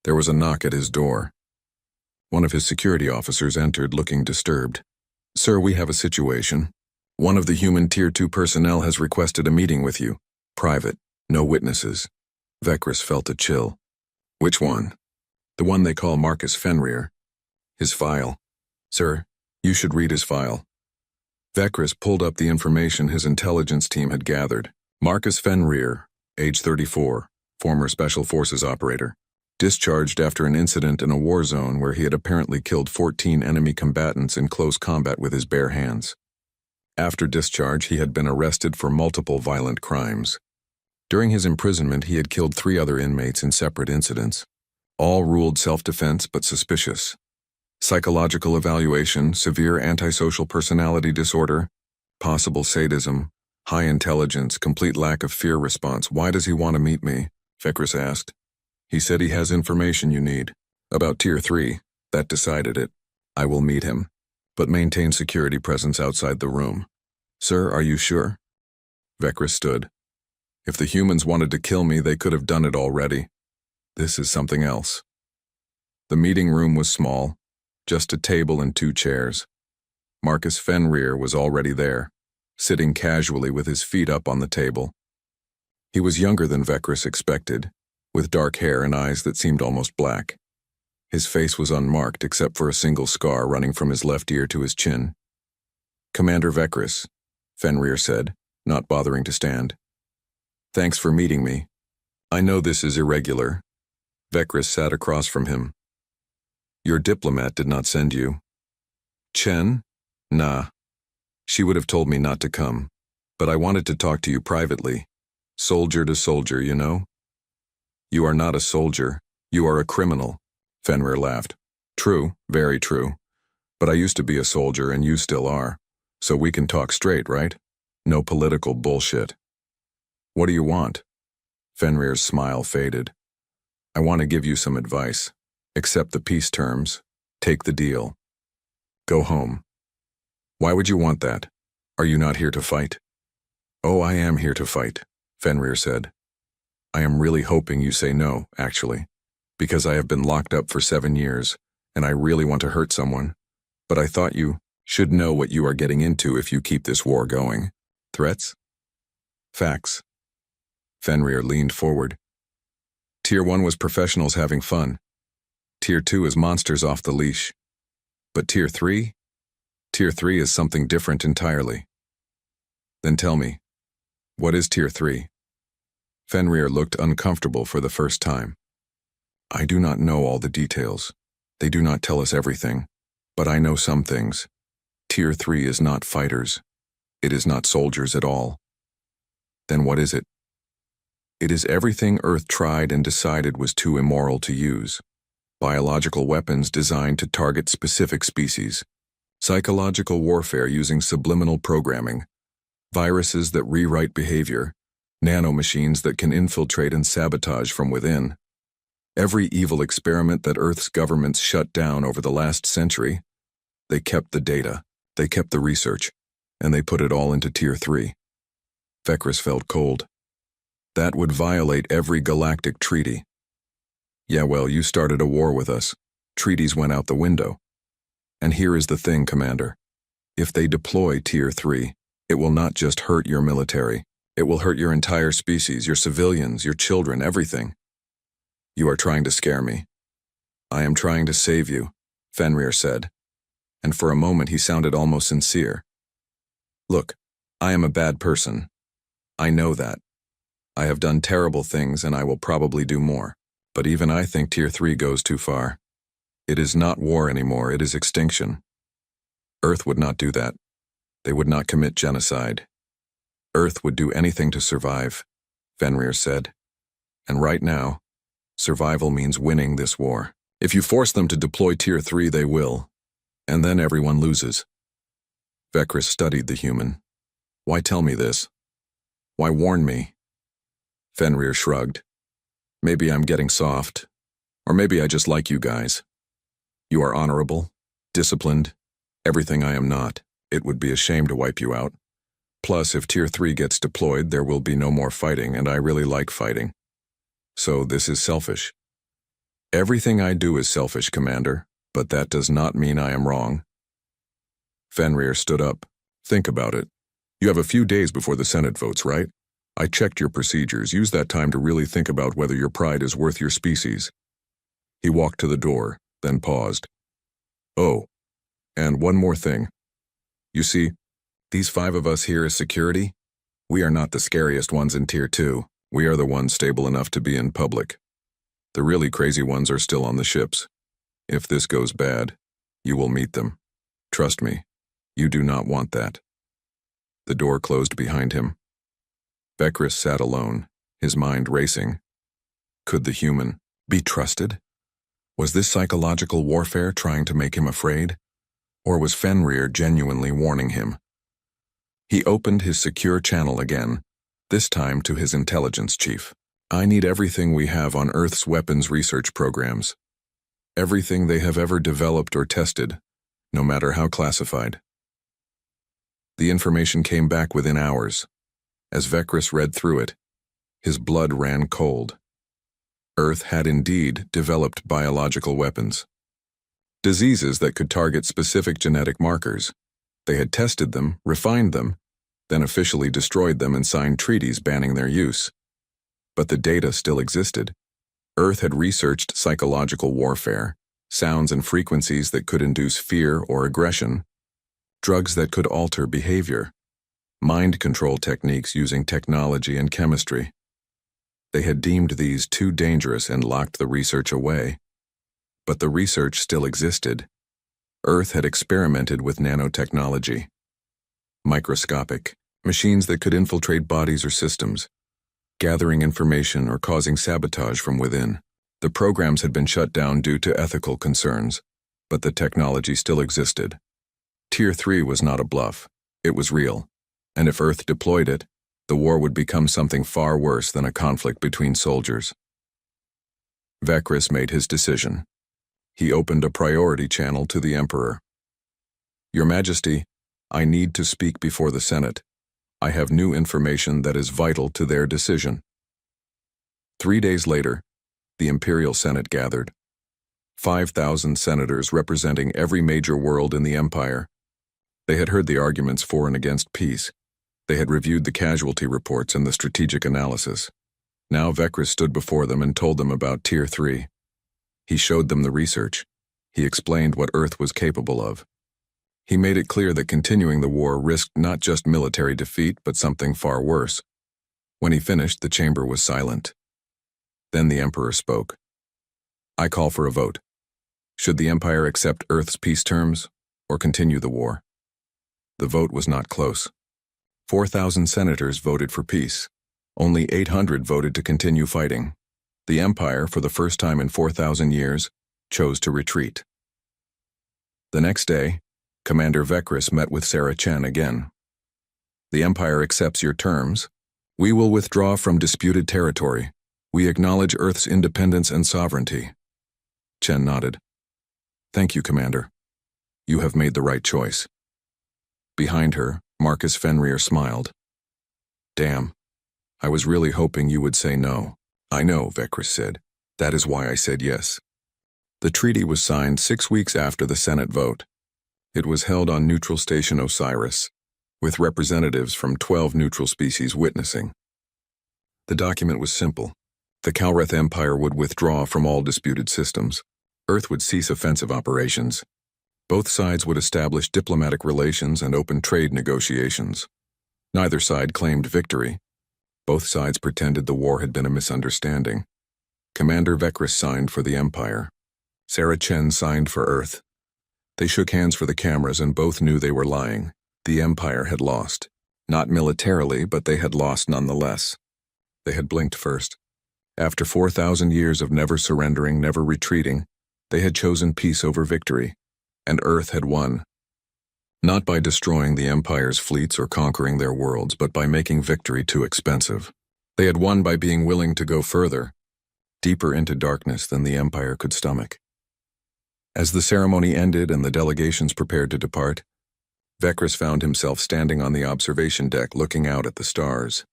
There was a knock at his door. One of his security officers entered, looking disturbed. "Sir, we have a situation. One of the human Tier 2 personnel has requested a meeting with you. Private. No witnesses." Vecris felt a chill. "Which one?" "The one they call Marcus Fenrir." "His file." "Sir, you should read his file." Vecris pulled up the information his intelligence team had gathered. Marcus Fenrir, age 34, former Special Forces operator. Discharged after an incident in a war zone where he had apparently killed 14 enemy combatants in close combat with his bare hands. After discharge, he had been arrested for multiple violent crimes. During his imprisonment, he had killed 3 other inmates in separate incidents. All ruled self-defense but suspicious. Psychological evaluation, severe antisocial personality disorder, possible sadism, high intelligence, complete lack of fear response. "Why does he want to meet me?" Vecris asked. "He said he has information you need. About Tier 3. That decided it. I will meet him. But maintain security presence outside the room." "Sir, are you sure?" Vecris stood. "If the humans wanted to kill me, they could have done it already. This is something else." The meeting room was small, just a table and 2 chairs. Marcus Fenrir was already there, sitting casually with his feet up on the table. He was younger than Vecris expected, with dark hair and eyes that seemed almost black. His face was unmarked except for a single scar running from his left ear to his chin. "Commander Vecris," Fenrir said, not bothering to stand. "Thanks for meeting me. I know this is irregular." Vecris sat across from him. "Your diplomat did not send you." "Chen? Nah. She would have told me not to come. But I wanted to talk to you privately. Soldier to soldier, you know?" "You are not a soldier. You are a criminal." Fenrir laughed. "True, very true. But I used to be a soldier and you still are. So we can talk straight, right? No political bullshit." "What do you want?" Fenrir's smile faded. "I want to give you some advice. Accept the peace terms. Take the deal. Go home." "Why would you want that? Are you not here to fight?" "Oh, I am here to fight," Fenrir said. "I am really hoping you say no, actually, because I have been locked up for 7 years, and I really want to hurt someone. But I thought you should know what you are getting into if you keep this war going." "Threats?" "Facts." Fenrir leaned forward. "Tier 1 was professionals having fun. Tier 2 is monsters off the leash. But Tier 3? Tier 3 is something different entirely." "Then tell me, what is Tier 3? Fenrir looked uncomfortable for the first time. "I do not know all the details. They do not tell us everything. But I know some things. Tier 3 is not fighters. It is not soldiers at all." "Then what is it?" "It is everything Earth tried and decided was too immoral to use. Biological weapons designed to target specific species. Psychological warfare using subliminal programming. Viruses that rewrite behavior. Nanomachines that can infiltrate and sabotage from within. Every evil experiment that Earth's governments shut down over the last century, they kept the data. They kept the research, and they put it all into Tier 3. Vekris felt cold. That would violate every galactic treaty. Yeah, well, you started a war with us. Treaties went out the window. And here is the thing, Commander. If they deploy Tier 3, it will not just hurt your military. It will hurt your entire species, your civilians, your children, everything. You are trying to scare me. I am trying to save you, Fenrir said. And for a moment he sounded almost sincere. Look, I am a bad person. I know that. I have done terrible things and I will probably do more. But even I think Tier 3 goes too far. It is not war anymore, it is extinction. Earth would not do that. They would not commit genocide. Earth would do anything to survive, Fenrir said. And right now, survival means winning this war. If you force them to deploy Tier 3, they will. And then everyone loses. Vekris studied the human. Why tell me this? Why warn me? Fenrir shrugged. Maybe I'm getting soft. Or maybe I just like you guys. You are honorable, disciplined, everything I am not. It would be a shame to wipe you out. Plus, if Tier 3 gets deployed, there will be no more fighting, and I really like fighting. So this is selfish. Everything I do is selfish, Commander, but that does not mean I am wrong. Fenrir stood up. Think about it. You have a few days before the Senate votes, right? I checked your procedures. Use that time to really think about whether your pride is worth your species. He walked to the door, then paused. Oh, and one more thing. You see, these 5 of us here as security, we are not the scariest ones in Tier 2. We are the ones stable enough to be in public. The really crazy ones are still on the ships. If this goes bad, you will meet them. Trust me, you do not want that. The door closed behind him. Vekris sat alone, his mind racing. Could the human be trusted? Was this psychological warfare trying to make him afraid? Or was Fenrir genuinely warning him? He opened his secure channel again, this time to his intelligence chief. I need everything we have on Earth's weapons research programs. Everything they have ever developed or tested, no matter how classified. The information came back within hours. As Vekris read through it, his blood ran cold. Earth had indeed developed biological weapons. Diseases that could target specific genetic markers. They had tested them, refined them, then officially destroyed them and signed treaties banning their use. But the data still existed. Earth had researched psychological warfare, sounds and frequencies that could induce fear or aggression, drugs that could alter behavior, mind control techniques using technology and chemistry. They had deemed these too dangerous and locked the research away. But the research still existed. Earth had experimented with nanotechnology. Microscopic, machines that could infiltrate bodies or systems, gathering information or causing sabotage from within. The programs had been shut down due to ethical concerns, but the technology still existed. Tier 3 was not a bluff. It was real. And if Earth deployed it, the war would become something far worse than a conflict between soldiers. Vekris made his decision. He opened a priority channel to the Emperor. Your Majesty, I need to speak before the Senate. I have new information that is vital to their decision. 3 days later, the Imperial Senate gathered. 5,000 senators representing every major world in the Empire. They had heard the arguments for and against peace. They had reviewed the casualty reports and the strategic analysis. Now Vekris stood before them and told them about Tier 3. He showed them the research. He explained what Earth was capable of. He made it clear that continuing the war risked not just military defeat, but something far worse. When he finished, the chamber was silent. Then the Emperor spoke. I call for a vote. Should the Empire accept Earth's peace terms, or continue the war? The vote was not close. 4,000 senators voted for peace. Only 800 voted to continue fighting. The Empire, for the first time in 4,000 years, chose to retreat. The next day, Commander Vekris met with Sarah Chen again. The Empire accepts your terms. We will withdraw from disputed territory. We acknowledge Earth's independence and sovereignty. Chen nodded. Thank you, Commander. You have made the right choice. Behind her, Marcus Fenrir smiled. Damn. I was really hoping you would say no. I know, Vecris said. That is why I said yes. The treaty was signed 6 weeks after the Senate vote. It was held on neutral station Osiris, with representatives from 12 neutral species witnessing. The document was simple. The Kalreth Empire would withdraw from all disputed systems. Earth would cease offensive operations. Both sides would establish diplomatic relations and open trade negotiations. Neither side claimed victory. Both sides pretended the war had been a misunderstanding. Commander Vecris signed for the Empire. Sarah Chen signed for Earth. They shook hands for the cameras and both knew they were lying. The Empire had lost. Not militarily, but they had lost nonetheless. They had blinked first. After 4,000 years of never surrendering, never retreating, they had chosen peace over victory, and Earth had won. Not by destroying the Empire's fleets or conquering their worlds, but by making victory too expensive. They had won by being willing to go further, deeper into darkness than the Empire could stomach. As the ceremony ended and the delegations prepared to depart, Vecris found himself standing on the observation deck looking out at the stars.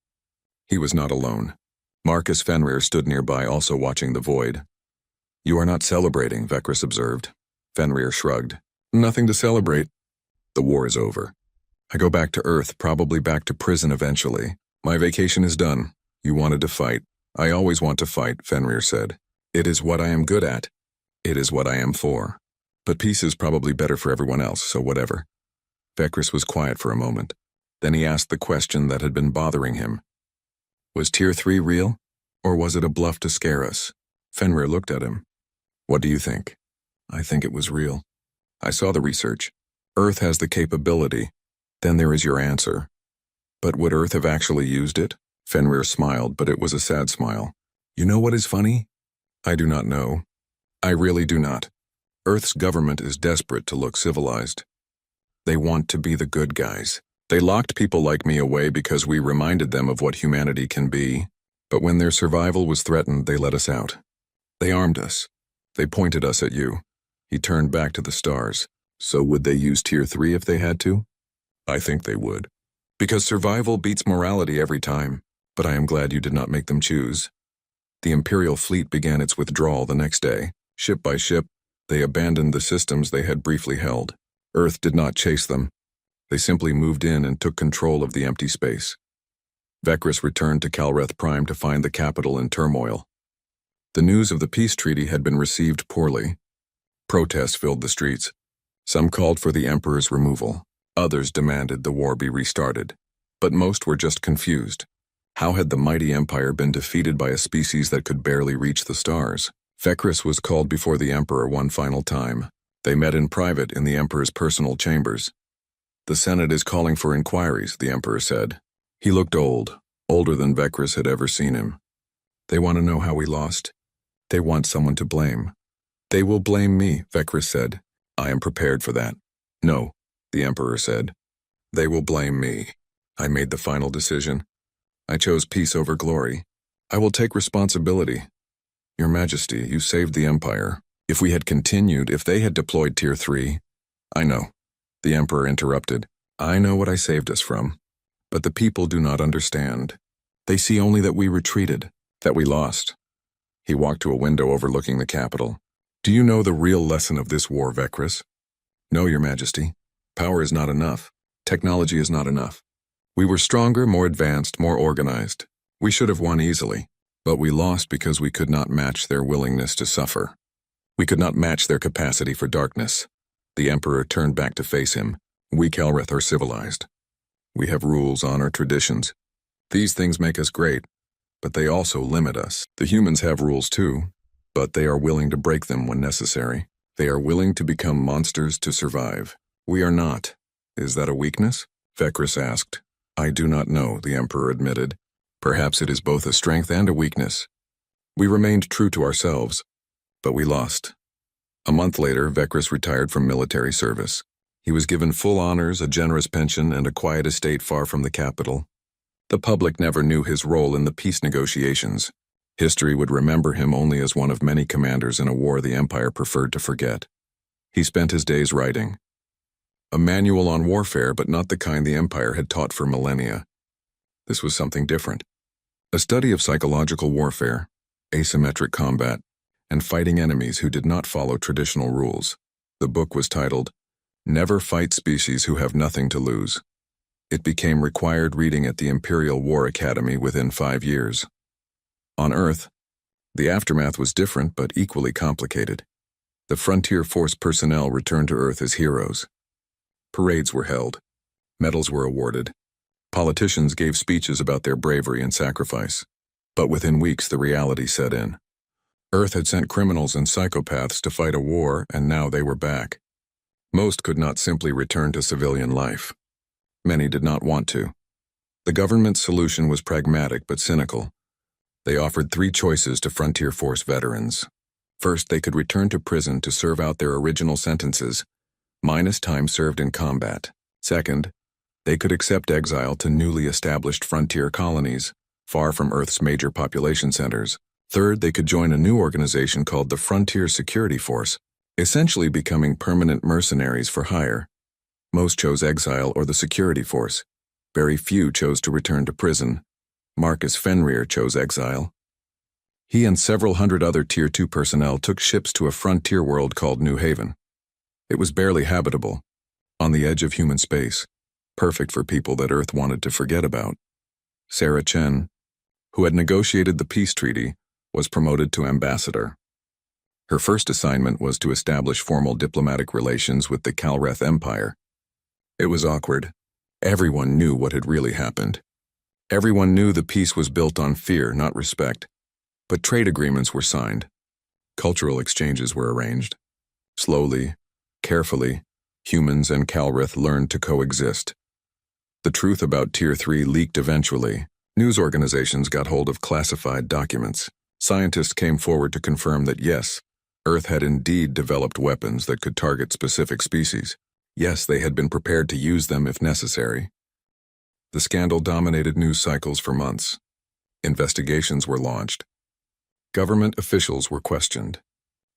He was not alone. Marcus Fenrir stood nearby, also watching the void. You are not celebrating, Vecris observed. Fenrir shrugged. Nothing to celebrate. The war is over. I go back to Earth, probably back to prison eventually. My vacation is done. You wanted to fight. I always want to fight, Fenrir said. It is what I am good at. It is what I am for. But peace is probably better for everyone else, so whatever. Vecris was quiet for a moment. Then he asked the question that had been bothering him. Was Tier 3 real? Or was it a bluff to scare us? Fenrir looked at him. What do you think? I think it was real. I saw the research. Earth has the capability. Then there is your answer. But would Earth have actually used it? Fenrir smiled, but it was a sad smile. You know what is funny? I do not know. I really do not. Earth's government is desperate to look civilized. They want to be the good guys. They locked people like me away because we reminded them of what humanity can be. But when their survival was threatened, they let us out. They armed us. They pointed us at you. He turned back to the stars. So would they use Tier 3 if they had to? I think they would. Because survival beats morality every time. But I am glad you did not make them choose. The Imperial fleet began its withdrawal the next day. Ship by ship, they abandoned the systems they had briefly held. Earth did not chase them. They simply moved in and took control of the empty space. Vecris returned to Kalreth Prime to find the capital in turmoil. The news of the peace treaty had been received poorly. Protests filled the streets. Some called for the Emperor's removal. Others demanded the war be restarted. But most were just confused. How had the mighty Empire been defeated by a species that could barely reach the stars? Vecris was called before the Emperor one final time. They met in private in the Emperor's personal chambers. The Senate is calling for inquiries, the Emperor said. He looked old, older than Vecris had ever seen him. They want to know how we lost. They want someone to blame. They will blame me, Vecris said. I am prepared for that. No, the Emperor said. They will blame me. I made the final decision. I chose peace over glory. I will take responsibility. Your Majesty, you saved the Empire. If we had continued, if they had deployed Tier 3... I know. The Emperor interrupted. I know what I saved us from. But the people do not understand. They see only that we retreated, that we lost. He walked to a window overlooking the capital. Do you know the real lesson of this war, Vecris? No, Your Majesty. Power is not enough. Technology is not enough. We were stronger, more advanced, more organized. We should have won easily. But we lost because we could not match their willingness to suffer. We could not match their capacity for darkness. The Emperor turned back to face him. We Kalreth are civilized. We have rules, honor, traditions. These things make us great, but they also limit us. The humans have rules too, but they are willing to break them when necessary. They are willing to become monsters to survive. We are not. Is that a weakness? Vecris asked. I do not know, the Emperor admitted. Perhaps it is both a strength and a weakness. We remained true to ourselves, but we lost. A month later, Vecris retired from military service. He was given full honors, a generous pension, and a quiet estate far from the capital. The public never knew his role in the peace negotiations. History would remember him only as one of many commanders in a war the Empire preferred to forget. He spent his days writing. A manual on warfare, but not the kind the Empire had taught for millennia. This was something different. A study of psychological warfare, asymmetric combat, and fighting enemies who did not follow traditional rules. The book was titled, Never Fight Species Who Have Nothing to Lose. It became required reading at the Imperial War Academy within 5 years. On Earth, the aftermath was different but equally complicated. The Frontier Force personnel returned to Earth as heroes. Parades were held. Medals were awarded. Politicians gave speeches about their bravery and sacrifice. But within weeks, the reality set in. Earth had sent criminals and psychopaths to fight a war, and now they were back. Most could not simply return to civilian life. Many did not want to. The government's solution was pragmatic but cynical. They offered 3 choices to Frontier Force veterans. First, they could return to prison to serve out their original sentences, minus time served in combat. Second, they could accept exile to newly established frontier colonies, far from Earth's major population centers. Third, they could join a new organization called the Frontier Security Force, essentially becoming permanent mercenaries for hire. Most chose exile or the security force. Very few chose to return to prison. Marcus Fenrir chose exile. He and several hundred other Tier 2 personnel took ships to a frontier world called New Haven. It was barely habitable, on the edge of human space, perfect for people that Earth wanted to forget about. Sarah Chen, who had negotiated the peace treaty, was promoted to ambassador. Her first assignment was to establish formal diplomatic relations with the Calreth Empire. It was awkward. Everyone knew what had really happened. Everyone knew the peace was built on fear, not respect. But trade agreements were signed. Cultural exchanges were arranged. Slowly, carefully, humans and Calreth learned to coexist. The truth about Tier 3 leaked eventually. News organizations got hold of classified documents. Scientists came forward to confirm that yes, Earth had indeed developed weapons that could target specific species. Yes, they had been prepared to use them if necessary. The scandal dominated news cycles for months. Investigations were launched. Government officials were questioned.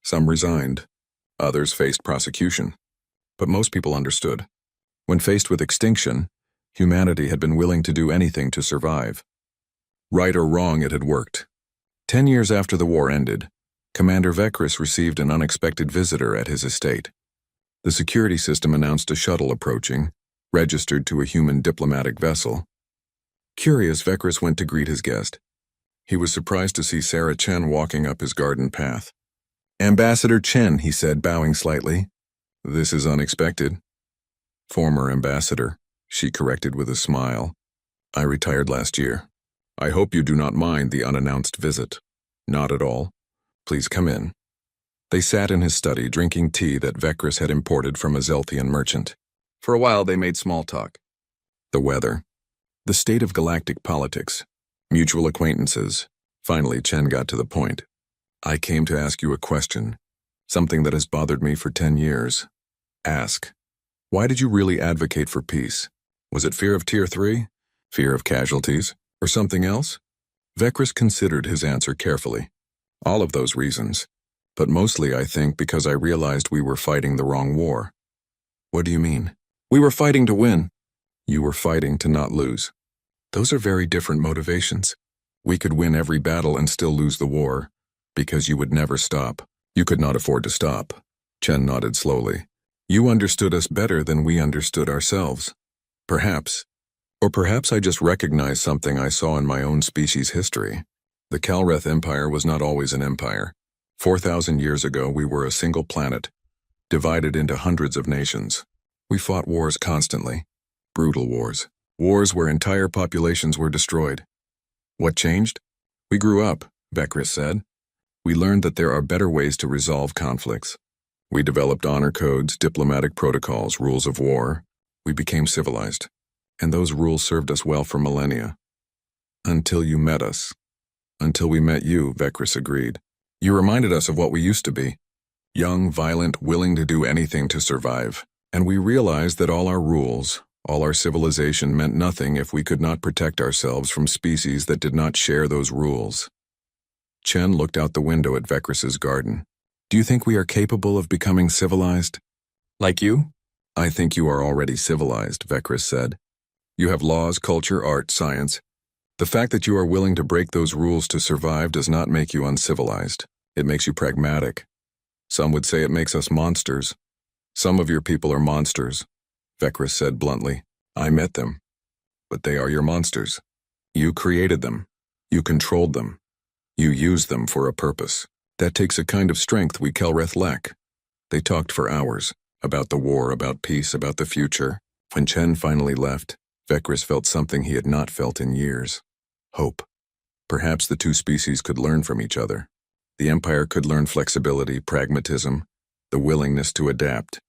Some resigned. Others faced prosecution. But most people understood. When faced with extinction, humanity had been willing to do anything to survive. Right or wrong, it had worked. 10 years after the war ended, Commander Vekris received an unexpected visitor at his estate. The security system announced a shuttle approaching, registered to a human diplomatic vessel. Curious, Vekris went to greet his guest. He was surprised to see Sarah Chen walking up his garden path. "Ambassador Chen," he said, bowing slightly. "This is unexpected." "Former ambassador," she corrected with a smile. "I retired last year. I hope you do not mind the unannounced visit." "Not at all. Please come in." They sat in his study, drinking tea that Vekris had imported from a Zelthian merchant. For a while they made small talk. The weather, the state of galactic politics, mutual acquaintances. Finally, Chen got to the point. "I came to ask you a question, something that has bothered me for 10 years. Ask, why did you really advocate for peace? Was it fear of Tier 3? Fear of casualties? Or something else?" Vekris considered his answer carefully. "All of those reasons. But mostly, I think, because I realized we were fighting the wrong war." "What do you mean?" "We were fighting to win." "You were fighting to not lose." "Those are very different motivations. We could win every battle and still lose the war, because you would never stop. You could not afford to stop." Chen nodded slowly. "You understood us better than we understood ourselves. Perhaps. Or perhaps I just recognized something I saw in my own species' history. The Calreth Empire was not always an empire. 4,000 years ago, we were a single planet, divided into hundreds of nations. We fought wars constantly. Brutal wars. Wars where entire populations were destroyed. What changed? We grew up, Vekris said. We learned that there are better ways to resolve conflicts. We developed honor codes, diplomatic protocols, rules of war. We became civilized. And those rules served us well for millennia. Until you met us. Until we met you, Vekris agreed. You reminded us of what we used to be. Young, violent, willing to do anything to survive. And we realized that all our rules, all our civilization meant nothing if we could not protect ourselves from species that did not share those rules. Chen looked out the window at Vekris's garden. "Do you think we are capable of becoming civilized?" "Like you?" I think you are already civilized, Vekris said. You have laws, culture, art, science. The fact that you are willing to break those rules to survive does not make you uncivilized. It makes you pragmatic. Some would say it makes us monsters. Some of your people are monsters, Vekris said bluntly. I met them. But they are your monsters. You created them. You controlled them. You used them for a purpose. That takes a kind of strength we Kelreth lack. They talked for hours, about the war, about peace, about the future. When Chen finally left, Vekris felt something he had not felt in years. Hope. Perhaps the two species could learn from each other. The Empire could learn flexibility, pragmatism, the willingness to adapt.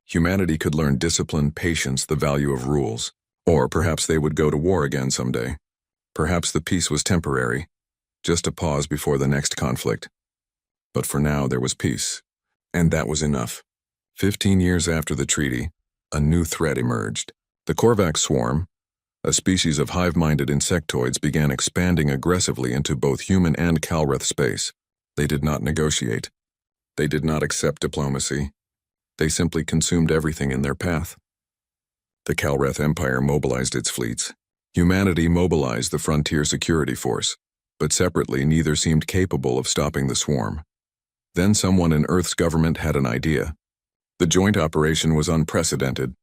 Humanity could learn discipline, patience, the value of rules. Or perhaps they would go to war again someday. Perhaps the peace was temporary, just a pause before the next conflict. But for now there was peace, and that was enough. 15 years after the treaty, a new threat emerged. The Korvax swarm, a species of hive-minded insectoids, began expanding aggressively into both human and Kalreth space. They did not negotiate. They did not accept diplomacy. They simply consumed everything in their path. The Kalreth Empire mobilized its fleets. Humanity mobilized the Frontier Security Force, but separately neither seemed capable of stopping the swarm. Then someone in Earth's government had an idea. The joint operation was unprecedented.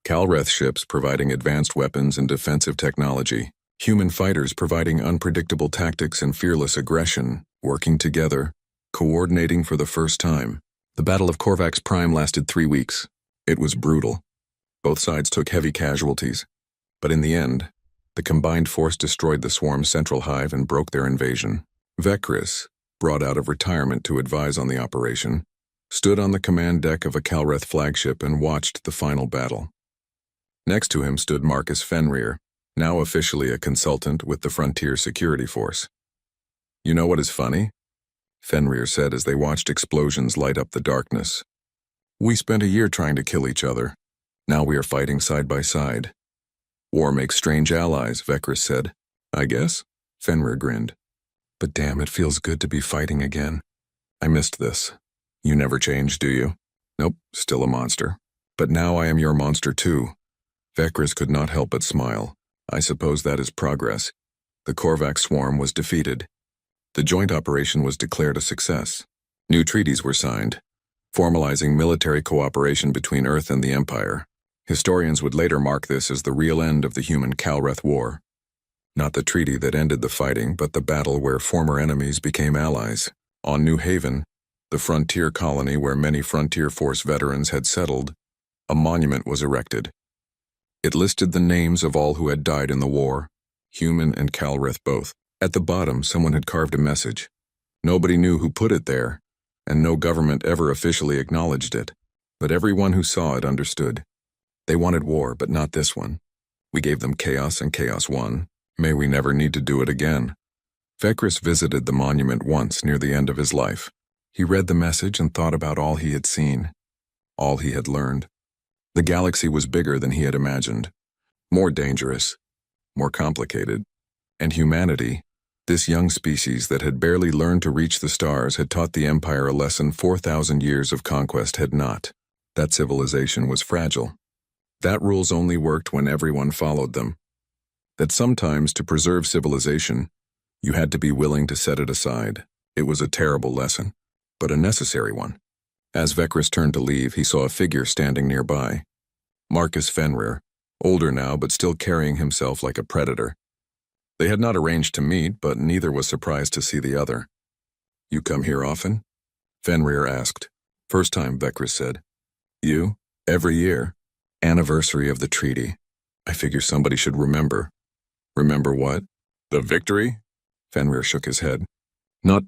Kalreth ships providing advanced weapons and defensive technology, human fighters providing unpredictable tactics and fearless aggression, working together, coordinating for the first time. The Battle of Korvax Prime lasted 3 weeks. It was brutal. Both sides took heavy casualties, but in the end, the combined force destroyed the swarm's central hive and broke their invasion. Vekris, brought out of retirement to advise on the operation, stood on the command deck of a Kalreth flagship and watched the final battle. Next to him stood Marcus Fenrir, now officially a consultant with the Frontier Security Force. You know what is funny? Fenrir said as they watched explosions light up the darkness. We spent a year trying to kill each other. Now we are fighting side by side. War makes strange allies, Vekris said. I guess? Fenrir grinned. But damn, it feels good to be fighting again. I missed this. You never change, do you? Nope, still a monster. But now I am your monster too. Vekris could not help but smile. I suppose that is progress. The Korvax swarm was defeated. The joint operation was declared a success. New treaties were signed, formalizing military cooperation between Earth and the Empire. Historians would later mark this as the real end of the human Kalreth War. Not the treaty that ended the fighting, but the battle where former enemies became allies. On New Haven, the frontier colony where many Frontier Force veterans had settled, a monument was erected. It listed the names of all who had died in the war, human and Kalreth both. At the bottom, someone had carved a message. Nobody knew who put it there, and no government ever officially acknowledged it. But everyone who saw it understood. They wanted war, but not this one. We gave them chaos, and chaos won. May we never need to do it again. Vekris visited the monument once near the end of his life. He read the message and thought about all he had seen, all he had learned. The galaxy was bigger than he had imagined, more dangerous, more complicated. And humanity, this young species that had barely learned to reach the stars, had taught the Empire a lesson 4,000 years of conquest had not. That civilization was fragile. That rules only worked when everyone followed them. That sometimes, to preserve civilization, you had to be willing to set it aside. It was a terrible lesson, but a necessary one. As Vekris turned to leave, he saw a figure standing nearby. Marcus Fenrir, older now but still carrying himself like a predator. They had not arranged to meet, but neither was surprised to see the other. You come here often? Fenrir asked. First time, Vekris said. You? Every year. Anniversary of the treaty. I figure somebody should remember. Remember what? The victory? Fenrir shook his head. Not